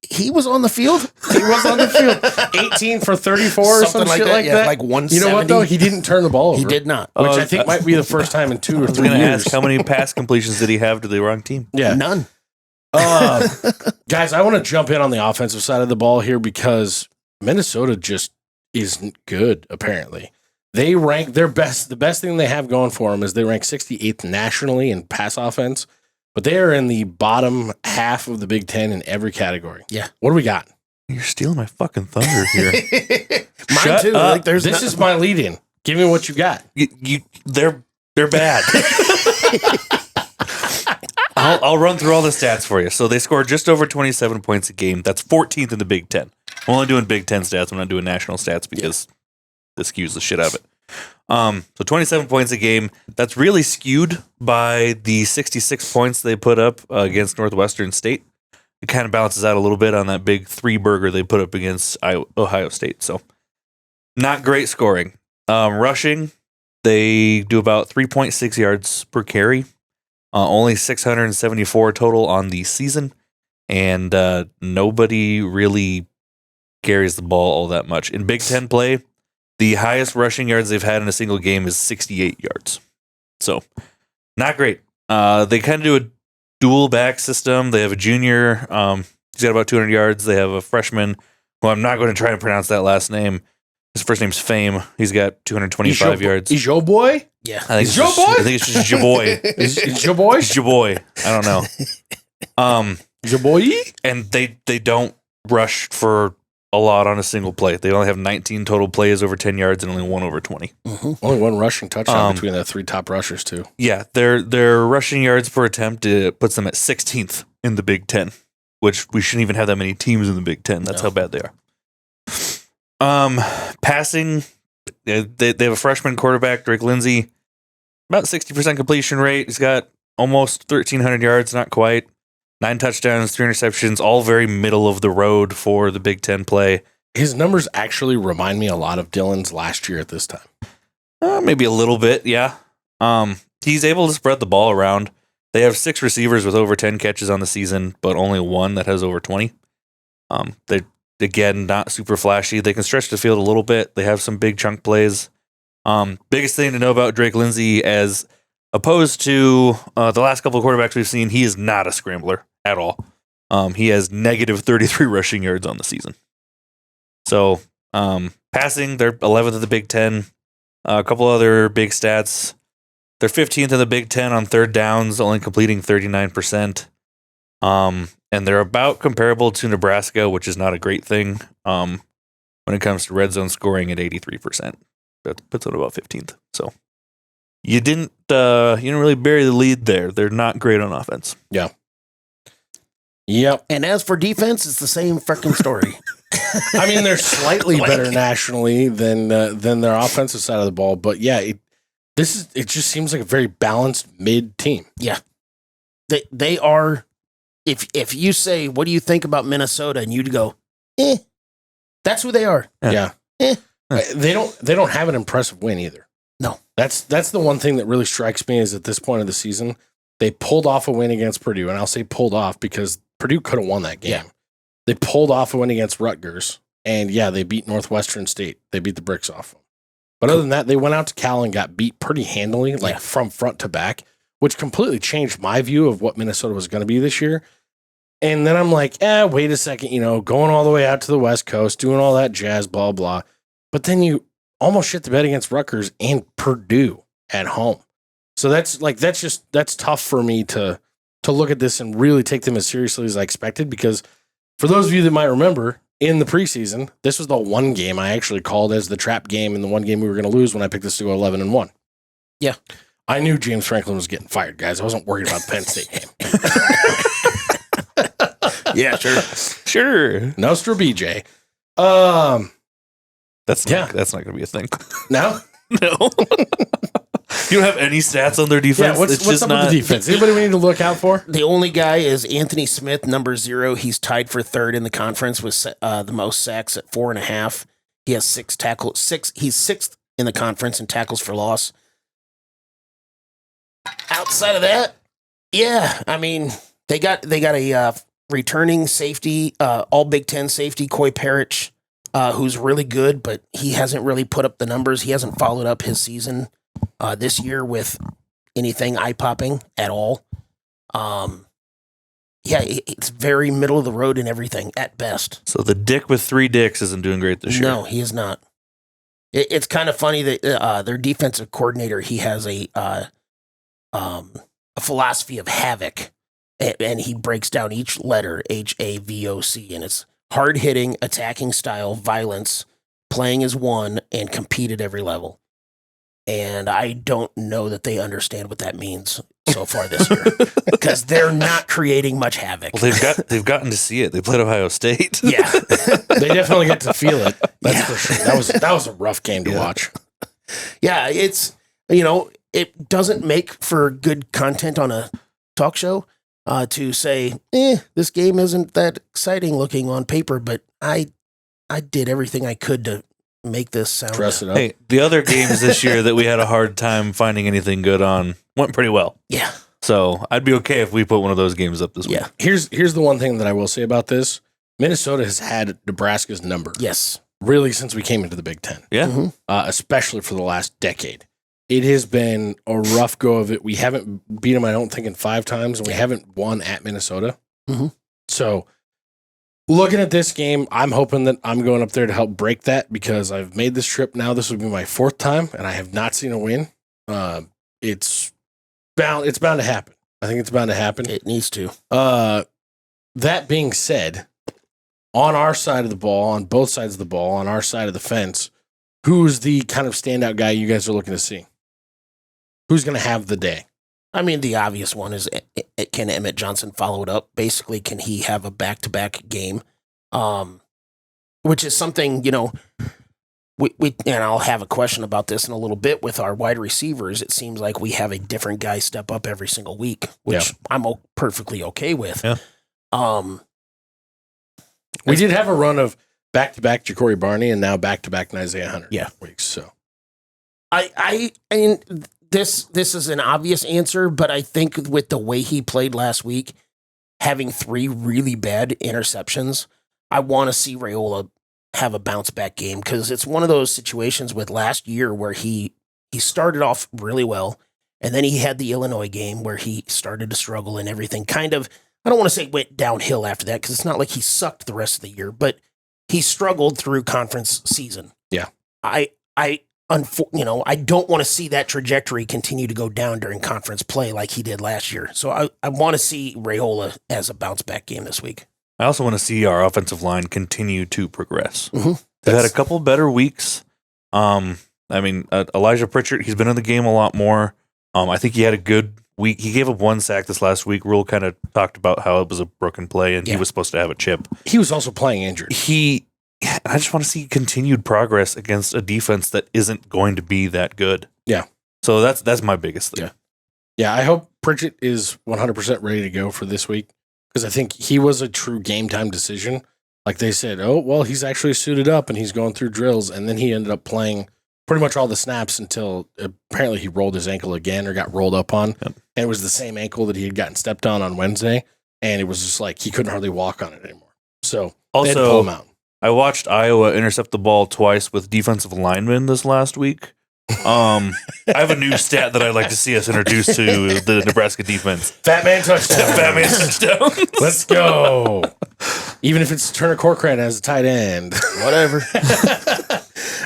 He was on the field. He was on the field. 18 for 34 or some shit like yeah, that. like 170. You know what, though? He didn't turn the ball over. He did not. Which I think might be the first time in 2 or I was 3 going to years. ask how many pass completions did he have to the wrong team? Yeah. None. Guys, I want to jump in on the offensive side of the ball here because Minnesota just isn't good, apparently. They rank their best. The best thing they have going for them is they rank 68th nationally in pass offense, but they are in the bottom half of the Big Ten in every category. Yeah. What do we got? You're stealing my fucking thunder here. Mine Shut too. up. Like, there's This is my lead in. Give me what you got. They're bad. I'll run through all the stats for you. So they scored just over 27 points a game. That's 14th in the Big Ten. I'm only doing Big Ten stats. I'm not doing national stats because this skews the shit out of it. So 27 points a game. That's really skewed by the 66 points they put up against Northwestern State. It kind of balances out a little bit on that big 3-burger they put up against Ohio State. So not great scoring. Rushing, they do about 3.6 yards per carry. Only 674 total on the season. And nobody really carries the ball all that much. In Big Ten play, the highest rushing yards they've had in a single game is 68 yards. So not great. They kind of do a dual back system. They have a junior. He's got about 200 yards. They have a freshman who I'm not going to try to pronounce that last name. His first name's Fame. He's got 225 yards. Is your boy? Yeah. I think Is your boy? I think it's just your boy. Is your boy? It's your boy. I don't know. Is your boy? And they don't rush for a lot on a single play. They only have 19 total plays over 10 yards and only one over 20. Mm-hmm. Only one rushing touchdown between the 3 top rushers, too. Yeah, their rushing yards per attempt puts them at 16th in the Big Ten, which we shouldn't even have that many teams in the Big Ten. That's how bad they are. Passing, they have a freshman quarterback, Drake Lindsay, about 60% completion rate. He's got almost 1,300 yards, not quite. 9 touchdowns, 3 interceptions, all very middle of the road for the Big Ten play. His numbers actually remind me a lot of Dylan's last year at this time. Maybe a little bit, yeah. He's able to spread the ball around. They have 6 receivers with over 10 catches on the season, but only 1 that has over 20. again, not super flashy. They can stretch the field a little bit. They have some big chunk plays. Biggest thing to know about Drake Lindsey, as opposed to the last couple of quarterbacks we've seen, he is not a scrambler at all. He has negative 33 rushing yards on the season. So passing, they're 11th in the Big Ten. A couple other big stats. They're 15th in the Big Ten on third downs, only completing 39%. And they're about comparable to Nebraska, which is not a great thing when it comes to red zone scoring at 83%. That puts it about 15th. So you didn't really bury the lead there. They're not great on offense. Yeah. Yep. And as for defense, it's the same freaking story. I mean, they're slightly better nationally than their offensive side of the ball, but yeah, it just seems like a very balanced mid team. Yeah, they are. If you say, what do you think about Minnesota, and you'd go, that's who they are. Yeah. They don't have an impressive win either. No, that's the one thing that really strikes me is at this point of the season, they pulled off a win against Purdue, and I'll say pulled off because Purdue could have won that game. Yeah. They pulled off a win against Rutgers, and yeah, they beat Northwestern State. They beat the bricks off them. But other than that, they went out to Cal and got beat pretty handily, from front to back, which completely changed my view of what Minnesota was going to be this year. And then I'm like, wait a second, going all the way out to the West Coast, doing all that jazz, blah, blah. But then you almost shit the bed against Rutgers and Purdue at home. So that's tough for me to look at this and really take them as seriously as I expected, because for those of you that might remember, in the preseason, this was the one game I actually called as the trap game and the one game we were going to lose when I picked this to go 11-1. Yeah. I knew James Franklin was getting fired, guys. I wasn't worried about the Penn State game. Yeah, sure. Sure. Nostra BJ. That's not going to be a thing. No? No. You don't have any stats on their defense? Yeah, what's up with the defense? Anybody we need to look out for? The only guy is Anthony Smith, number 0. He's tied for third in the conference with the most sacks at 4.5. He has 6 tackles. He's 6th in the conference in tackles for loss. Outside of that, yeah, I mean, they got a returning safety, all Big Ten safety, Coy Parrish, who's really good, but he hasn't really put up the numbers. He hasn't followed up his season this year with anything eye-popping at all. Yeah, it's very middle of the road in everything at best. So the dick with 3 dicks isn't doing great this year. No, he is not. It's kind of funny that their defensive coordinator, he has a philosophy of havoc, and he breaks down each letter, HAVOC, and it's hard-hitting, attacking style, violence, playing as one, and compete at every level. And I don't know that they understand what that means so far this year, because they're not creating much havoc. Well, they've gotten to see it. They played Ohio State. Yeah, they definitely get to feel it. That's for sure. That was a rough game to watch. Yeah, it's it doesn't make for good content on a talk show to say, this game isn't that exciting looking on paper, but I did everything I could to make this sound. Dress it up. Hey, the other games this year that we had a hard time finding anything good on went pretty well. Yeah. So I'd be okay if we put one of those games up this week. Yeah. Here's the one thing that I will say about this. Minnesota has had Nebraska's number. Yes. Really since we came into the Big Ten. Yeah. Mm-hmm. Especially for the last decade. It has been a rough go of it. We haven't beat them, I don't think, in 5 times, and we haven't won at Minnesota. Mm-hmm. So looking at this game, I'm hoping that I'm going up there to help break that, because I've made this trip now. This will be my 4th time, and I have not seen a win. It's bound to happen. I think it's bound to happen. It needs to. That being said, on our side of the ball, on both sides of the ball, on our side of the fence, who's the kind of standout guy you guys are looking to see? Who's going to have the day? I mean, the obvious one is, can Emmett Johnson follow it up? Basically, can he have a back-to-back game? Which is something, we and I'll have a question about this in a little bit with our wide receivers. It seems like we have a different guy step up every single week, which I'm perfectly okay with. Yeah. We did have a run of back-to-back Ja'Cory Barney and now back-to-back Isaiah Hunter weeks. So I mean, this is an obvious answer, but I think with the way he played last week, having 3 really bad interceptions, I want to see Rhule have a bounce back game because it's one of those situations with last year where he started off really well, and then he had the Illinois game where he started to struggle and everything kind of, I don't want to say went downhill after that because it's not like he sucked the rest of the year, but he struggled through conference season. Yeah. I don't want to see that trajectory continue to go down during conference play like he did last year. So I want to see Rhule as a bounce back game this week. I also want to see our offensive line continue to progress. Mm-hmm. They've had a couple better weeks. Elijah Pritchard, he's been in the game a lot more. I think he had a good week. He gave up 1 sack this last week. Rhule kind of talked about how it was a broken play and he was supposed to have a chip. He was also playing injured. I just want to see continued progress against a defense that isn't going to be that good. Yeah. So that's my biggest thing. Yeah, I hope Pritchett is 100% ready to go for this week because I think he was a true game time decision. Like they said, oh, well, he's actually suited up and he's going through drills. And then he ended up playing pretty much all the snaps until apparently he rolled his ankle again or got rolled up on. Yep. And it was the same ankle that he had gotten stepped on Wednesday. And it was just like he couldn't hardly walk on it anymore. So they had to pull him out. I watched Iowa intercept the ball twice with defensive linemen this last week. I have a new stat that I'd like to see us introduce to the Nebraska defense. Fat man touchdown. Fat man touchdown. Let's go. Even if it's Turner Corcoran as a tight end. Whatever.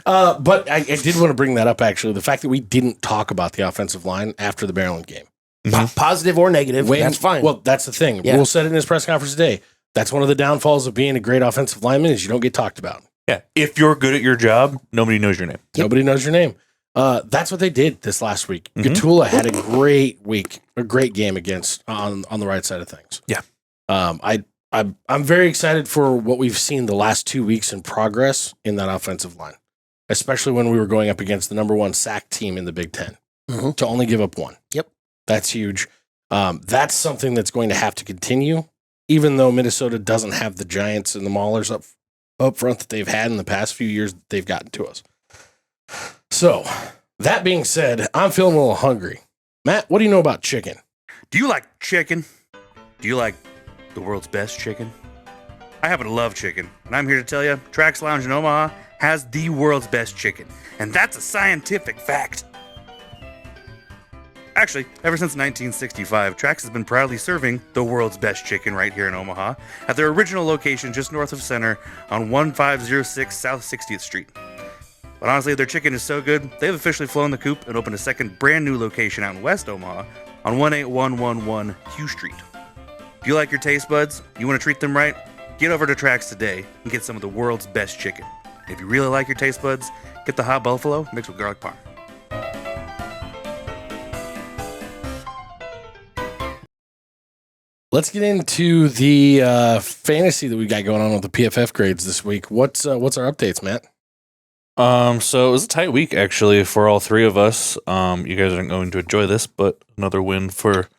But I did want to bring that up, actually. The fact that we didn't talk about the offensive line after the Maryland game. Mm-hmm. Positive or negative, that's fine. Well, that's the thing. Yeah. Rhule said it in his press conference today. That's one of the downfalls of being a great offensive lineman is you don't get talked about. Yeah. If you're good at your job, nobody knows your name. Yep. Nobody knows your name. That's what they did this last week. Mm-hmm. Gatula had a great week, a great game against on the right side of things. Yeah. I'm very excited for what we've seen the last 2 weeks in progress in that offensive line, especially when we were going up against the number 1 sack team in the Big Ten to only give up 1. Yep. That's huge. That's something that's going to have to continue, even though Minnesota doesn't have the Giants and the Maulers up front that they've had in the past few years that they've gotten to us. So, that being said, I'm feeling a little hungry. Matt, what do you know about chicken? Do you like chicken? Do you like the world's best chicken? I happen to love chicken, and I'm here to tell you, Trax Lounge in Omaha has the world's best chicken, and that's a scientific fact. Actually, ever since 1965, Trax has been proudly serving the world's best chicken right here in Omaha at their original location just north of Center on 1506 South 60th Street. But honestly, their chicken is so good, they've officially flown the coop and opened a second brand new location out in West Omaha on 18111 Hugh Street. If you like your taste buds, you want to treat them right, get over to Trax today and get some of the world's best chicken. And if you really like your taste buds, get the hot buffalo mixed with garlic parm. Let's get into the fantasy that we got going on with the PFF grades this week. What's our updates, Matt? So it was a tight week actually for all three of us. You guys aren't going to enjoy this, but another win for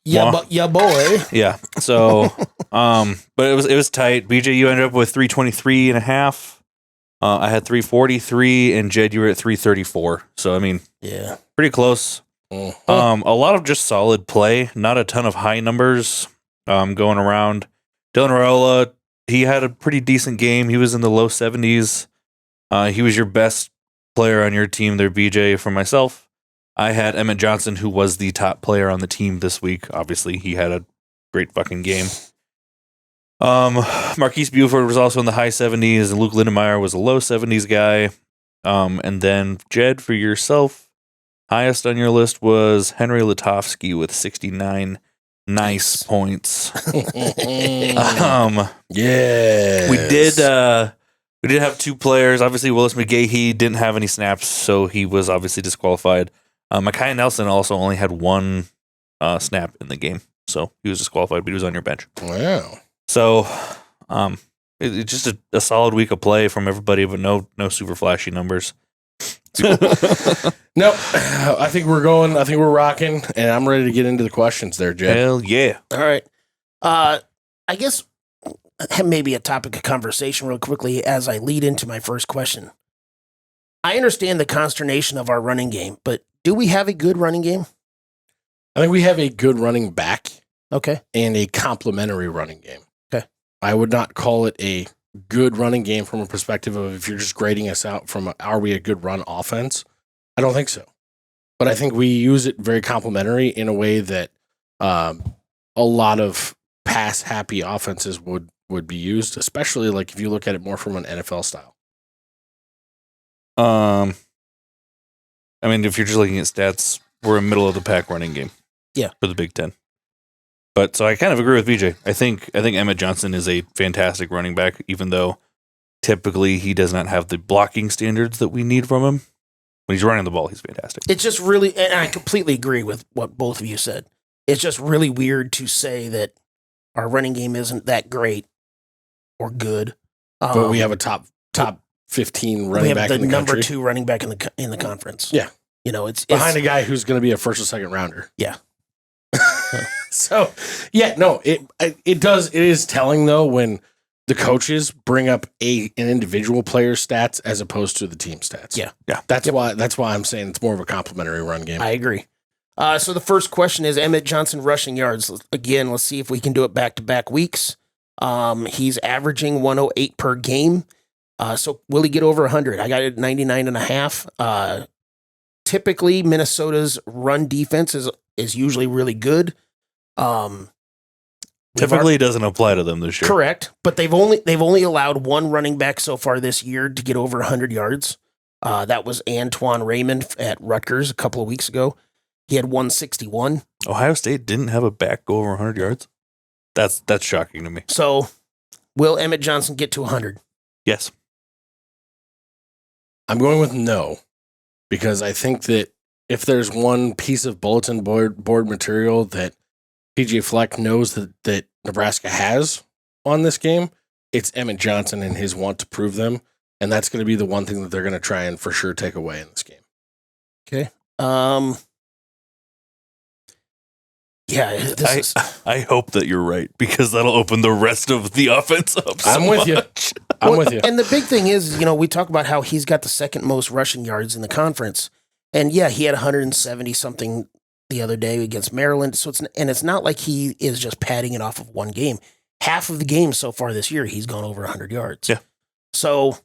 yeah, boy. Yeah. So, but it was tight. BJ, you ended up with 323.5. I had 343, and Jed, you were at 334. So I mean, yeah, pretty close. A lot of just solid play, not a ton of high numbers going around. Dylan Raiola, he had a pretty decent game. He was in the low 70s. He was your best player on your team there, BJ. For myself, I had Emmett Johnson, who was the top player on the team this week. Obviously, he had a great fucking game. Marquise Buford was also in the high 70s, and Luke Lindemeyer was a low 70s guy. And then, Jed, for yourself, highest on your list was Henry Lutovsky with 69 nice points. Yeah. We did have two players. Obviously, Willis McGahee didn't have any snaps, so he was obviously disqualified. Micaiah Nelson also only had one snap in the game, so he was disqualified, but he was on your bench. Wow. So it's just a solid week of play from everybody, but no super flashy numbers. Nope. I think we're rocking, and I'm ready to get into the questions there, Jed. Hell yeah. All right. I guess maybe a topic of conversation real quickly as I lead into my first question. I understand the consternation of our running game, but do we have a good running game? I think we have a good running back. Okay. And a complementary running game. Okay. I would not call it a good running game from a perspective of if you're just grading us out from are we a good run offense? I don't think so. But I think we use it very complementary in a way that a lot of pass-happy offenses would be used, especially like if you look at it more from an NFL style. I mean, if you're just looking at stats, we're a middle of the pack running game. Yeah. For the Big Ten. But so I kind of agree with BJ. I think Emmett Johnson is a fantastic running back, even though typically he does not have the blocking standards that we need from him. When he's running the ball, he's fantastic. It's just really, and I completely agree with what both of you said. It's just really weird to say that our running game isn't that great or good. But we have a top 15 running back in the number country. 2 running back in the conference. Yeah. You know, it's Behind a guy who's going to be a first or second rounder. Yeah. So, yeah, no, it is telling though when the coaches bring up an individual player's stats as opposed to the team stats. Yeah. Yeah. That's why I'm saying it's more of a complimentary run game. I agree. So the first question is Emmett Johnson rushing yards. Again, let's see if we can do it back-to-back weeks. He's averaging 108 per game. So will he get over 100? I got it at 99.5. Typically, Minnesota's run defense is usually really good. Typically, it doesn't apply to them this year. Correct, but they've only allowed one running back so far this year to get over 100 yards. That was Antoine Raymond at Rutgers a couple of weeks ago. He had 161. Ohio State didn't have a back go over 100 yards. That's shocking to me. So, will Emmett Johnson get to 100? Yes. I'm going with no, because I think that if there's one piece of bulletin board material that PJ Fleck knows that Nebraska has on this game, it's Emmett Johnson and his want to prove them. And that's going to be the one thing that they're going to try and for sure take away in this game. Okay. Yeah, I hope that you're right, because that'll open the rest of the offense up. I'm with you. I'm with you. And the big thing is, we talk about how he's got the second most rushing yards in the conference. And yeah, he had 170 something the other day against Maryland. So it's not like he is just padding it off of one game. Half of the games so far this year, he's gone over 100 yards. Yeah. So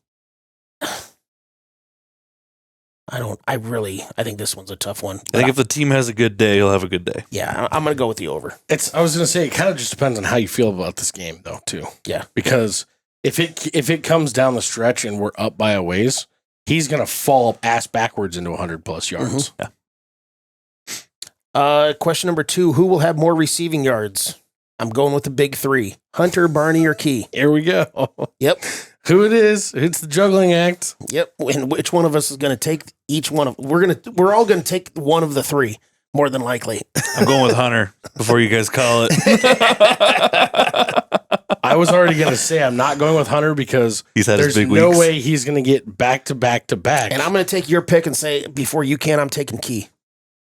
I think this one's a tough one. I think if the team has a good day, he'll have a good day. Yeah, I'm going to go with the over. I was going to say, it kind of just depends on how you feel about this game, though, too. Yeah. Because if it comes down the stretch and we're up by a ways, he's going to fall ass backwards into 100-plus yards. Mm-hmm. Yeah. Question number 2, who will have more receiving yards? I'm going with the big 3. Hunter, Barney, or Key? Here we go. Yep. Who it is? It's the juggling act. Yep. And which one of us is going to take each one of? We're all going to take one of the 3, more than likely. I'm going with Hunter before you guys call it. I was already going to say I'm not going with Hunter because He's had his there's big no weeks. way he's going to get back to back to back. And I'm going to take your pick and say before you can, I'm taking Key.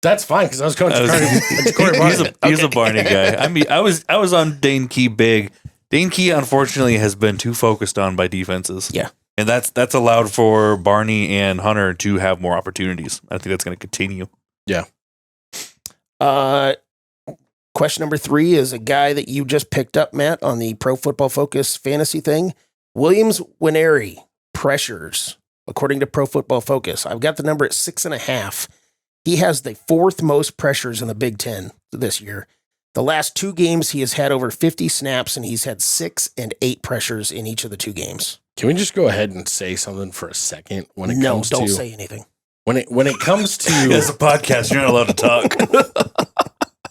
That's fine because I was going to Corey Barney. He's a Barney guy. I mean, I was on Dane Key big. Dane Key, unfortunately, has been too focused on by defenses. Yeah. And that's allowed for Barney and Hunter to have more opportunities. I think that's going to continue. Yeah. Question number 3 is a guy that you just picked up, Matt, on the Pro Football Focus fantasy thing. Williams Winery pressures, according to Pro Football Focus. I've got the number at 6.5. He has the 4th most pressures in the Big Ten this year. The last 2 games, he has had over 50 snaps, and he's had 6 and 8 pressures in each of the 2 games. Can we just go ahead and say something for a second when it No, comes don't to say anything. when it comes to It's a podcast. You're not allowed to talk.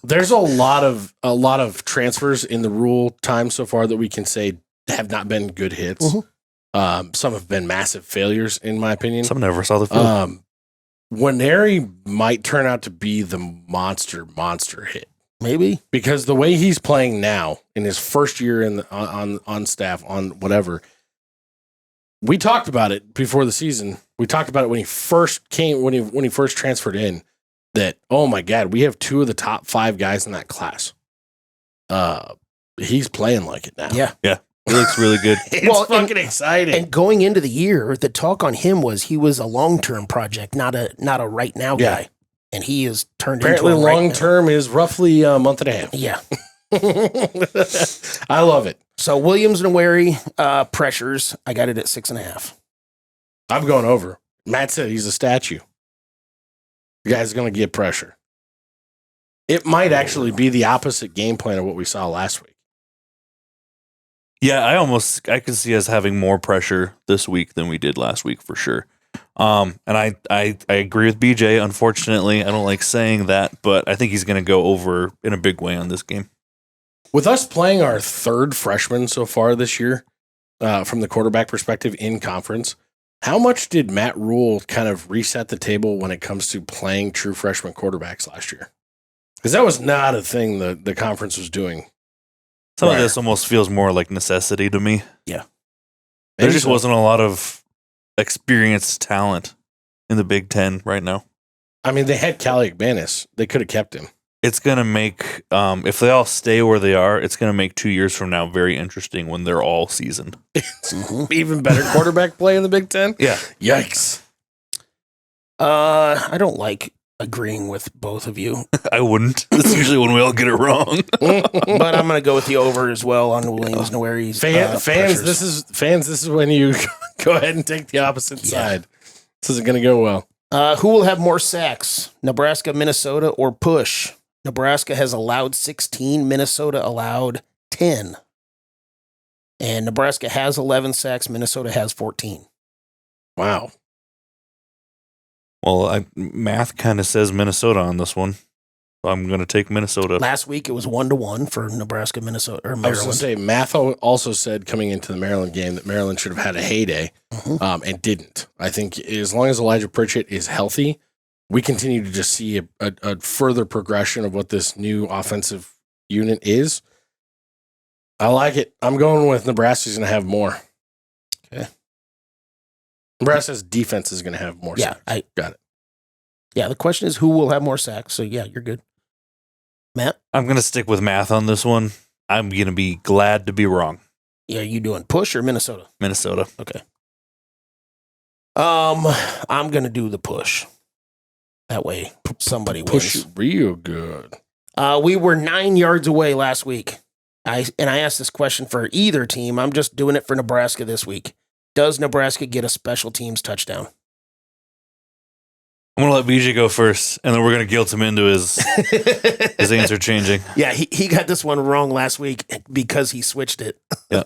there's a lot of transfers in the Rhule time so far that we can say have not been good hits. Mhm. Some have been massive failures, in my opinion. Some never saw the field. Winery might turn out to be the monster hit. Maybe. Because the way he's playing now in his first year on staff, on whatever, we talked about it before the season. We talked about it when he first came, when he first transferred in, that, oh my God, we have 2 of the top 5 guys in that class. He's playing like it now. Yeah. He looks really good. It's fucking exciting. And going into the year, the talk on him was he was a long-term project, not a right now Yeah. guy. And he is turned Apparently into a right long term is roughly a month and a half. now. Yeah. I love it. So Williams and Wary pressures. I got it at 6.5. I'm going over. Matt said he's a statue. The guy's going to get pressure. It might actually be the opposite game plan of what we saw last week. Yeah, I could see us having more pressure this week than we did last week for sure. And I agree with BJ. Unfortunately, I don't like saying that, but I think he's going to go over in a big way on this game. With us playing our third freshman so far this year, from the quarterback perspective in conference, how much did Matt Rhule kind of reset the table when it comes to playing true freshman quarterbacks last year? Because that was not a thing the conference was doing. Some of this almost feels more like necessity to me. Yeah. There just wasn't a lot of experienced talent in the Big Ten right now. I mean, they had Callie McManus. They could have kept him. It's going to make, if they all stay where they are, it's going to make 2 years from now very interesting when they're all seasoned. Even better quarterback play in the Big Ten? Yeah. Yikes. I don't like agreeing with both of you, I wouldn't. That's usually when we all get it wrong. but I'm going to go with the over as well on Williams and Wary's Fans, pressures. this is when you go ahead and take the opposite side. This isn't going to go well. Who will have more sacks, Nebraska, Minnesota, or push? Nebraska has allowed 16. Minnesota allowed 10. And Nebraska has 11 sacks. Minnesota has 14. Wow. Well, math kind of says Minnesota on this one. So I'm going to take Minnesota. Last week, it was 1-1 for Nebraska, Minnesota, or I was going to Maryland. say, Math also said coming into the Maryland game that Maryland should have had a heyday and didn't. I think as long as Elijah Pritchett is healthy, we continue to just see a further progression of what this new offensive unit is. I like it. I'm going with Nebraska's going to have more. Okay. Nebraska's defense is going to have more. Yeah, sacks. Got it. Yeah, the question is who will have more sacks. So, yeah, you're good. Matt? I'm going to stick with math on this one. I'm going to be glad to be wrong. Yeah, you doing push or Minnesota? Minnesota. Okay. I'm going to do the push. That way, somebody Push wins. it real good. We were 9 yards away last week. I asked this question for either team. I'm just doing it for Nebraska this week. Does Nebraska get a special teams touchdown? I'm going to let BJ go first, and then we're going to guilt him into his answer changing. Yeah, he got this one wrong last week because he switched it. Yeah.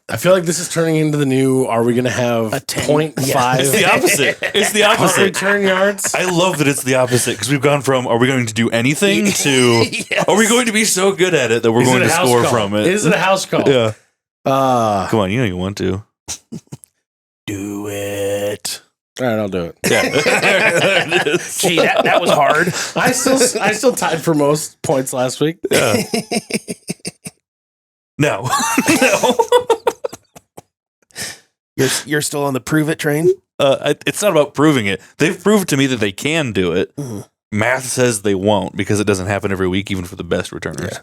I feel like this is turning into the new, are we going to have A 10? 0.5 Yeah. It's the opposite. It's the punt opposite. return yards? I love that it's the opposite because we've gone from, are we going to do anything to, Yes. are we going to be so good at it that we're Is going it to a house score call? from it? Is it a house call? Yeah. Uh, Come on, you know you want to. Do it. all right, I'll do it. Yeah. There it is. Gee, that was hard. I still tied for most points last week. Yeah. No. No. You're still on the prove it train? It's not about proving it. They've proved to me that they can do it. Mhm. Math says they won't because it doesn't happen every week, even for the best returners. Yeah.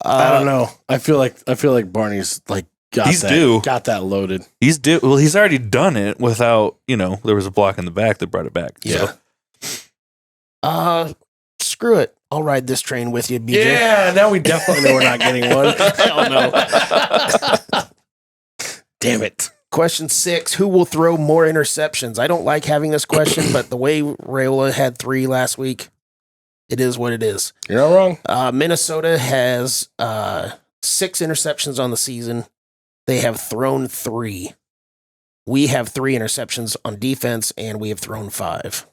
I don't know. I feel like Barney's like got that loaded. Well, he's already done it without, there was a block in the back that brought it back. Yeah. So. Screw it. I'll ride this train with you, BJ. Yeah, now we definitely know we're not getting one. Hell no. Damn it. Question 6, who will throw more interceptions? I don't like having this question, but the way Rhule had 3 last week, it is what it is. You're not wrong. Minnesota has 6 interceptions on the season. They have thrown 3. We have 3 interceptions on defense, and we have thrown 5.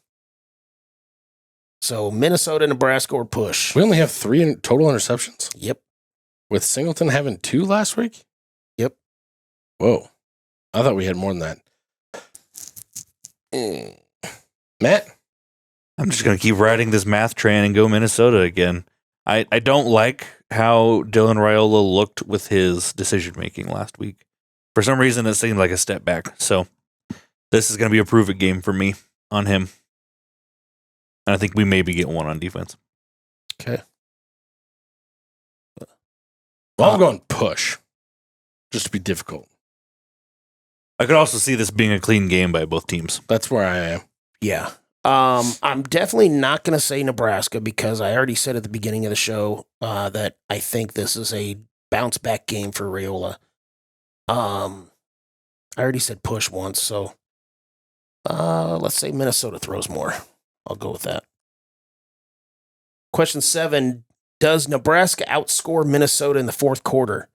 So Minnesota, Nebraska, or push. We only have 3 total interceptions, Yep. with Singleton having 2 last week. Yep. Whoa. I thought we had more than that. Matt? I'm just going to keep riding this math train and go Minnesota again. I don't like how Dylan Raiola looked with his decision-making last week. For some reason, it seemed like a step back. So this is going to be a prove-it game for me on him. And I think we maybe get one on defense. Okay. Well, I'm going push. Just to be difficult. I could also see this being a clean game by both teams. That's where I am. Yeah. I'm definitely not going to say Nebraska because I already said at the beginning of the show that I think this is a bounce back game for Rhule. I already said push once, so let's say Minnesota throws more. I'll go with that. Question 7. Does Nebraska outscore Minnesota in the fourth quarter?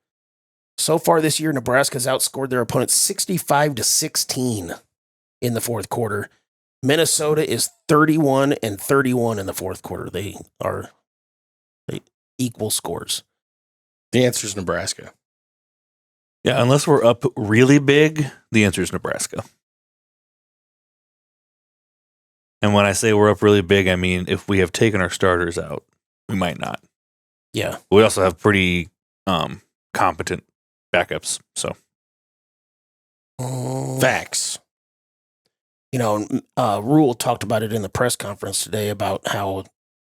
So far this year, Nebraska has outscored their opponents 65-16 in the fourth quarter. Minnesota is 31-31 in the fourth quarter. They are equal scores. The answer is Nebraska. Yeah, unless we're up really big, the answer is Nebraska. And when I say we're up really big, I mean if we have taken our starters out, we might not. Yeah. We also have pretty competent backups. So Facts. You know, Rhule talked about it in the press conference today about how,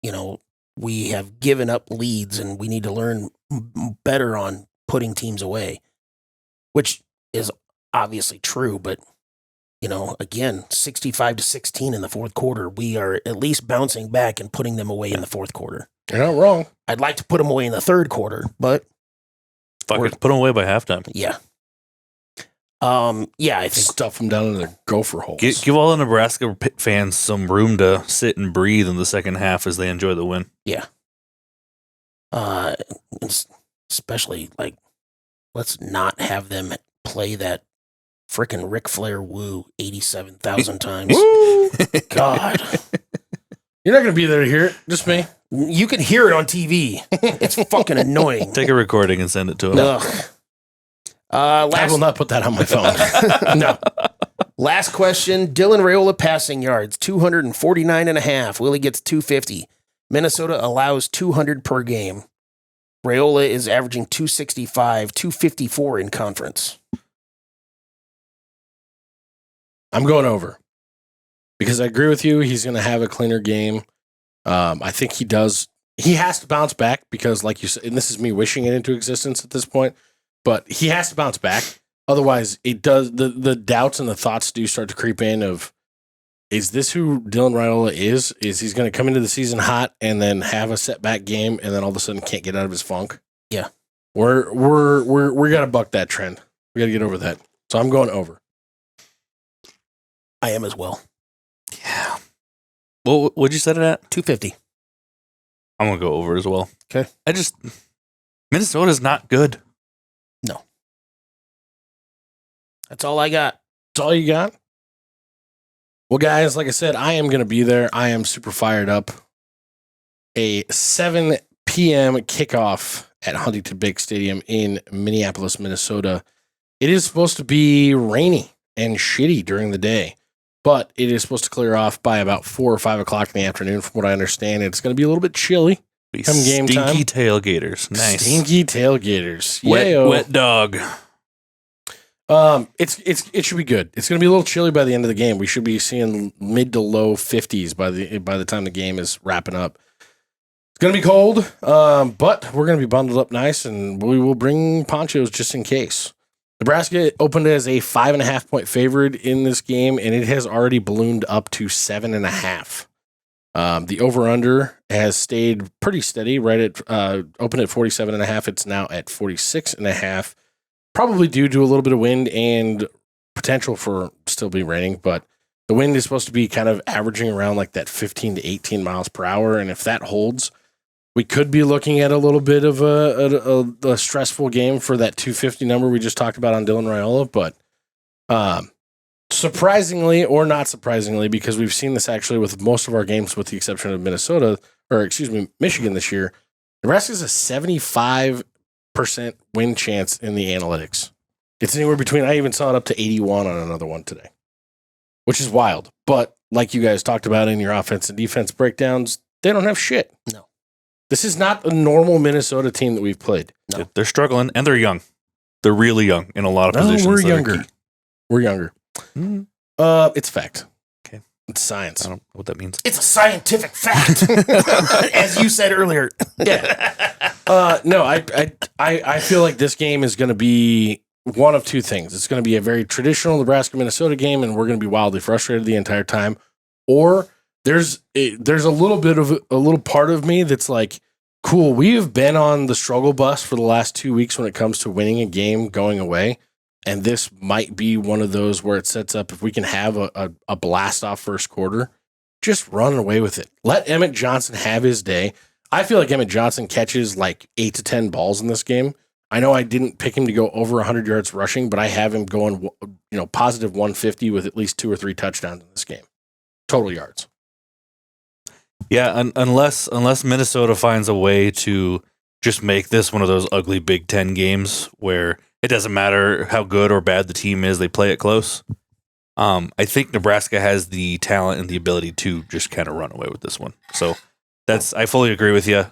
you know, we have given up leads and we need to learn better on putting teams away, which is obviously true. But, you know, again, 65-16 in the fourth quarter, we are at least bouncing back and putting them away in the fourth quarter. You're not wrong. I'd like to put them away in the third quarter, but fuck it, put them away by halftime. yeah. Yeah, I think Stuff them down in the gopher holes. Give all the Nebraska fans some room to sit and breathe in the second half as they enjoy the win. yeah. Especially like, let's not have them play that frickin' Ric Flair woo 87,000 times. Woo! God, You're not going to be there to hear it. Just me. you can hear it on TV. It's fucking annoying. Take a recording and send it to them. Ugh. I Last, will not put that on my phone. No. last question. Dylan Rhule passing yards, 249.5. Willie gets 250. Minnesota allows 200 per game. Rhule is averaging 265, 254 in conference. I'm going over because I agree with you. He's going to have a cleaner game. I think he does. He has to bounce back because, like you said, and this is me wishing it into existence at this point, but he has to bounce back. Otherwise, it does. The doubts and the thoughts do start to creep in of, is this who Dylan Rhule is? Is he's going to come into the season hot and then have a setback game and then all of a sudden can't get out of his funk? Yeah. We're got to buck that trend. We got to get over that. So I'm going over. I am as well. Yeah. Well, what'd you set it at? 250. I'm going to go over as well. Okay. Minnesota's not good. No. That's all I got. That's all you got? Well, guys, like I said, I am going to be there. I am super fired up. A 7 p.m. kickoff at Huntington Bank Stadium in Minneapolis, Minnesota. It is supposed to be rainy and shitty during the day, but it is supposed to clear off by about 4 or 5 o'clock in the afternoon, from what I understand. It's going to be a little bit chilly. Come game time. Stinky tailgaters. Nice. Stinky tailgaters. Wet dog. It should be good. It's going to be a little chilly by the end of the game. We should be seeing mid to low 50s by the time the game is wrapping up. It's going to be cold, but we're going to be bundled up nice, and we will bring ponchos just in case. Nebraska opened as a 5.5-point favorite in this game, and it has already ballooned up to 7.5. The over-under has stayed pretty steady, right at opened at 47.5. It's now at 46.5. Probably due to a little bit of wind and potential for still be raining, but the wind is supposed to be kind of averaging around like that 15 to 18 miles per hour. And if that holds, we could be looking at a little bit of a stressful game for that 250 number we just talked about on Dylan Rhule. But surprisingly or not surprisingly, because we've seen this actually with most of our games with the exception of Michigan this year, Nebraska's a 75% win chance in the analytics. It's anywhere between, I even saw it up to 81 on another one today, which is wild. But like you guys talked about in your offense and defense breakdowns, they don't have shit. No. This is not a normal Minnesota team that we've played. No. They're struggling, and they're young. They're really young in a lot of positions. We're that are younger. key. We're younger. Mm-hmm. It's fact. Okay. It's science. I don't know what that means. It's a scientific fact, as you said earlier. Yeah. No, I feel like this game is going to be one of two things. It's going to be a very traditional Nebraska-Minnesota game, and we're going to be wildly frustrated the entire time. Or there's a little part of me that's like, cool, we have been on the struggle bus for the last 2 weeks when it comes to winning a game going away. And this might be one of those where it sets up, if we can have a blast off first quarter, just run away with it. Let Emmett Johnson have his day. I feel like Emmett Johnson catches like 8 to 10 balls in this game. I know I didn't pick him to go over 100 yards rushing, but I have him going, positive 150 with at least 2 or 3 touchdowns in this game. Total yards. Yeah, unless Minnesota finds a way to just make this one of those ugly Big Ten games where it doesn't matter how good or bad the team is, they play it close. I think Nebraska has the talent and the ability to just kind of run away with this one. So I fully agree with you.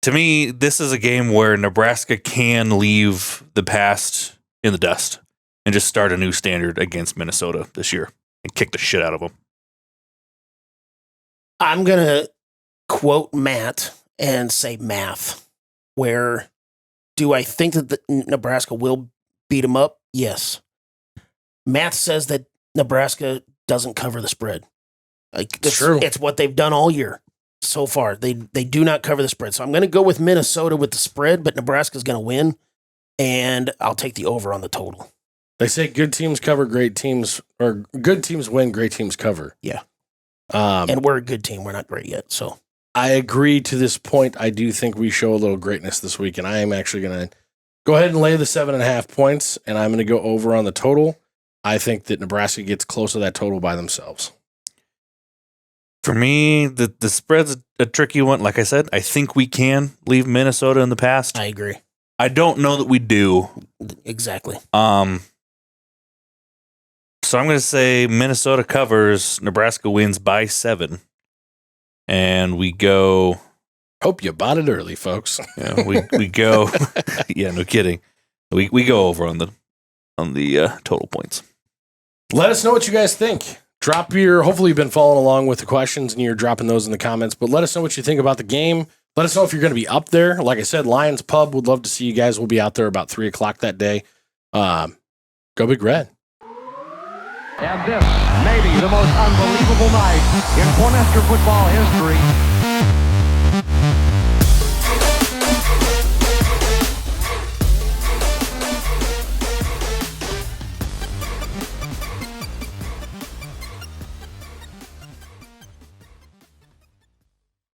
To me, this is a game where Nebraska can leave the past in the dust and just start a new standard against Minnesota this year and kick the shit out of them. I'm going to quote Matt and say math, where do I think that Nebraska will beat them up? Yes. Math says that Nebraska doesn't cover the spread. True. It's what they've done all year so far. They do not cover the spread. So I'm going to go with Minnesota with the spread, but Nebraska's going to win, and I'll take the over on the total. They say good teams cover great teams, or good teams win, great teams cover. Yeah. And we're a good team. We're not great yet. So I agree to this point. I do think we show a little greatness this week, and I am actually going to go ahead and lay the 7.5 points, and I'm going to go over on the total. I think that Nebraska gets close to that total by themselves. For me, the spread's a tricky one. Like I said, I think we can leave Minnesota in the past. I agree. I don't know that we do. Exactly. So I'm going to say Minnesota covers, Nebraska wins by 7. And we go... Hope you bought it early, folks. Yeah, we go... yeah, no kidding. We go over on the total points. Let us know what you guys think. Hopefully you've been following along with the questions and you're dropping those in the comments, but let us know what you think about the game. Let us know if you're going to be up there. Like I said, Lions Pub, would love to see you guys. We'll be out there about 3:00 that day. Go Big Red. And this may be the most unbelievable night in Cornhusker football history.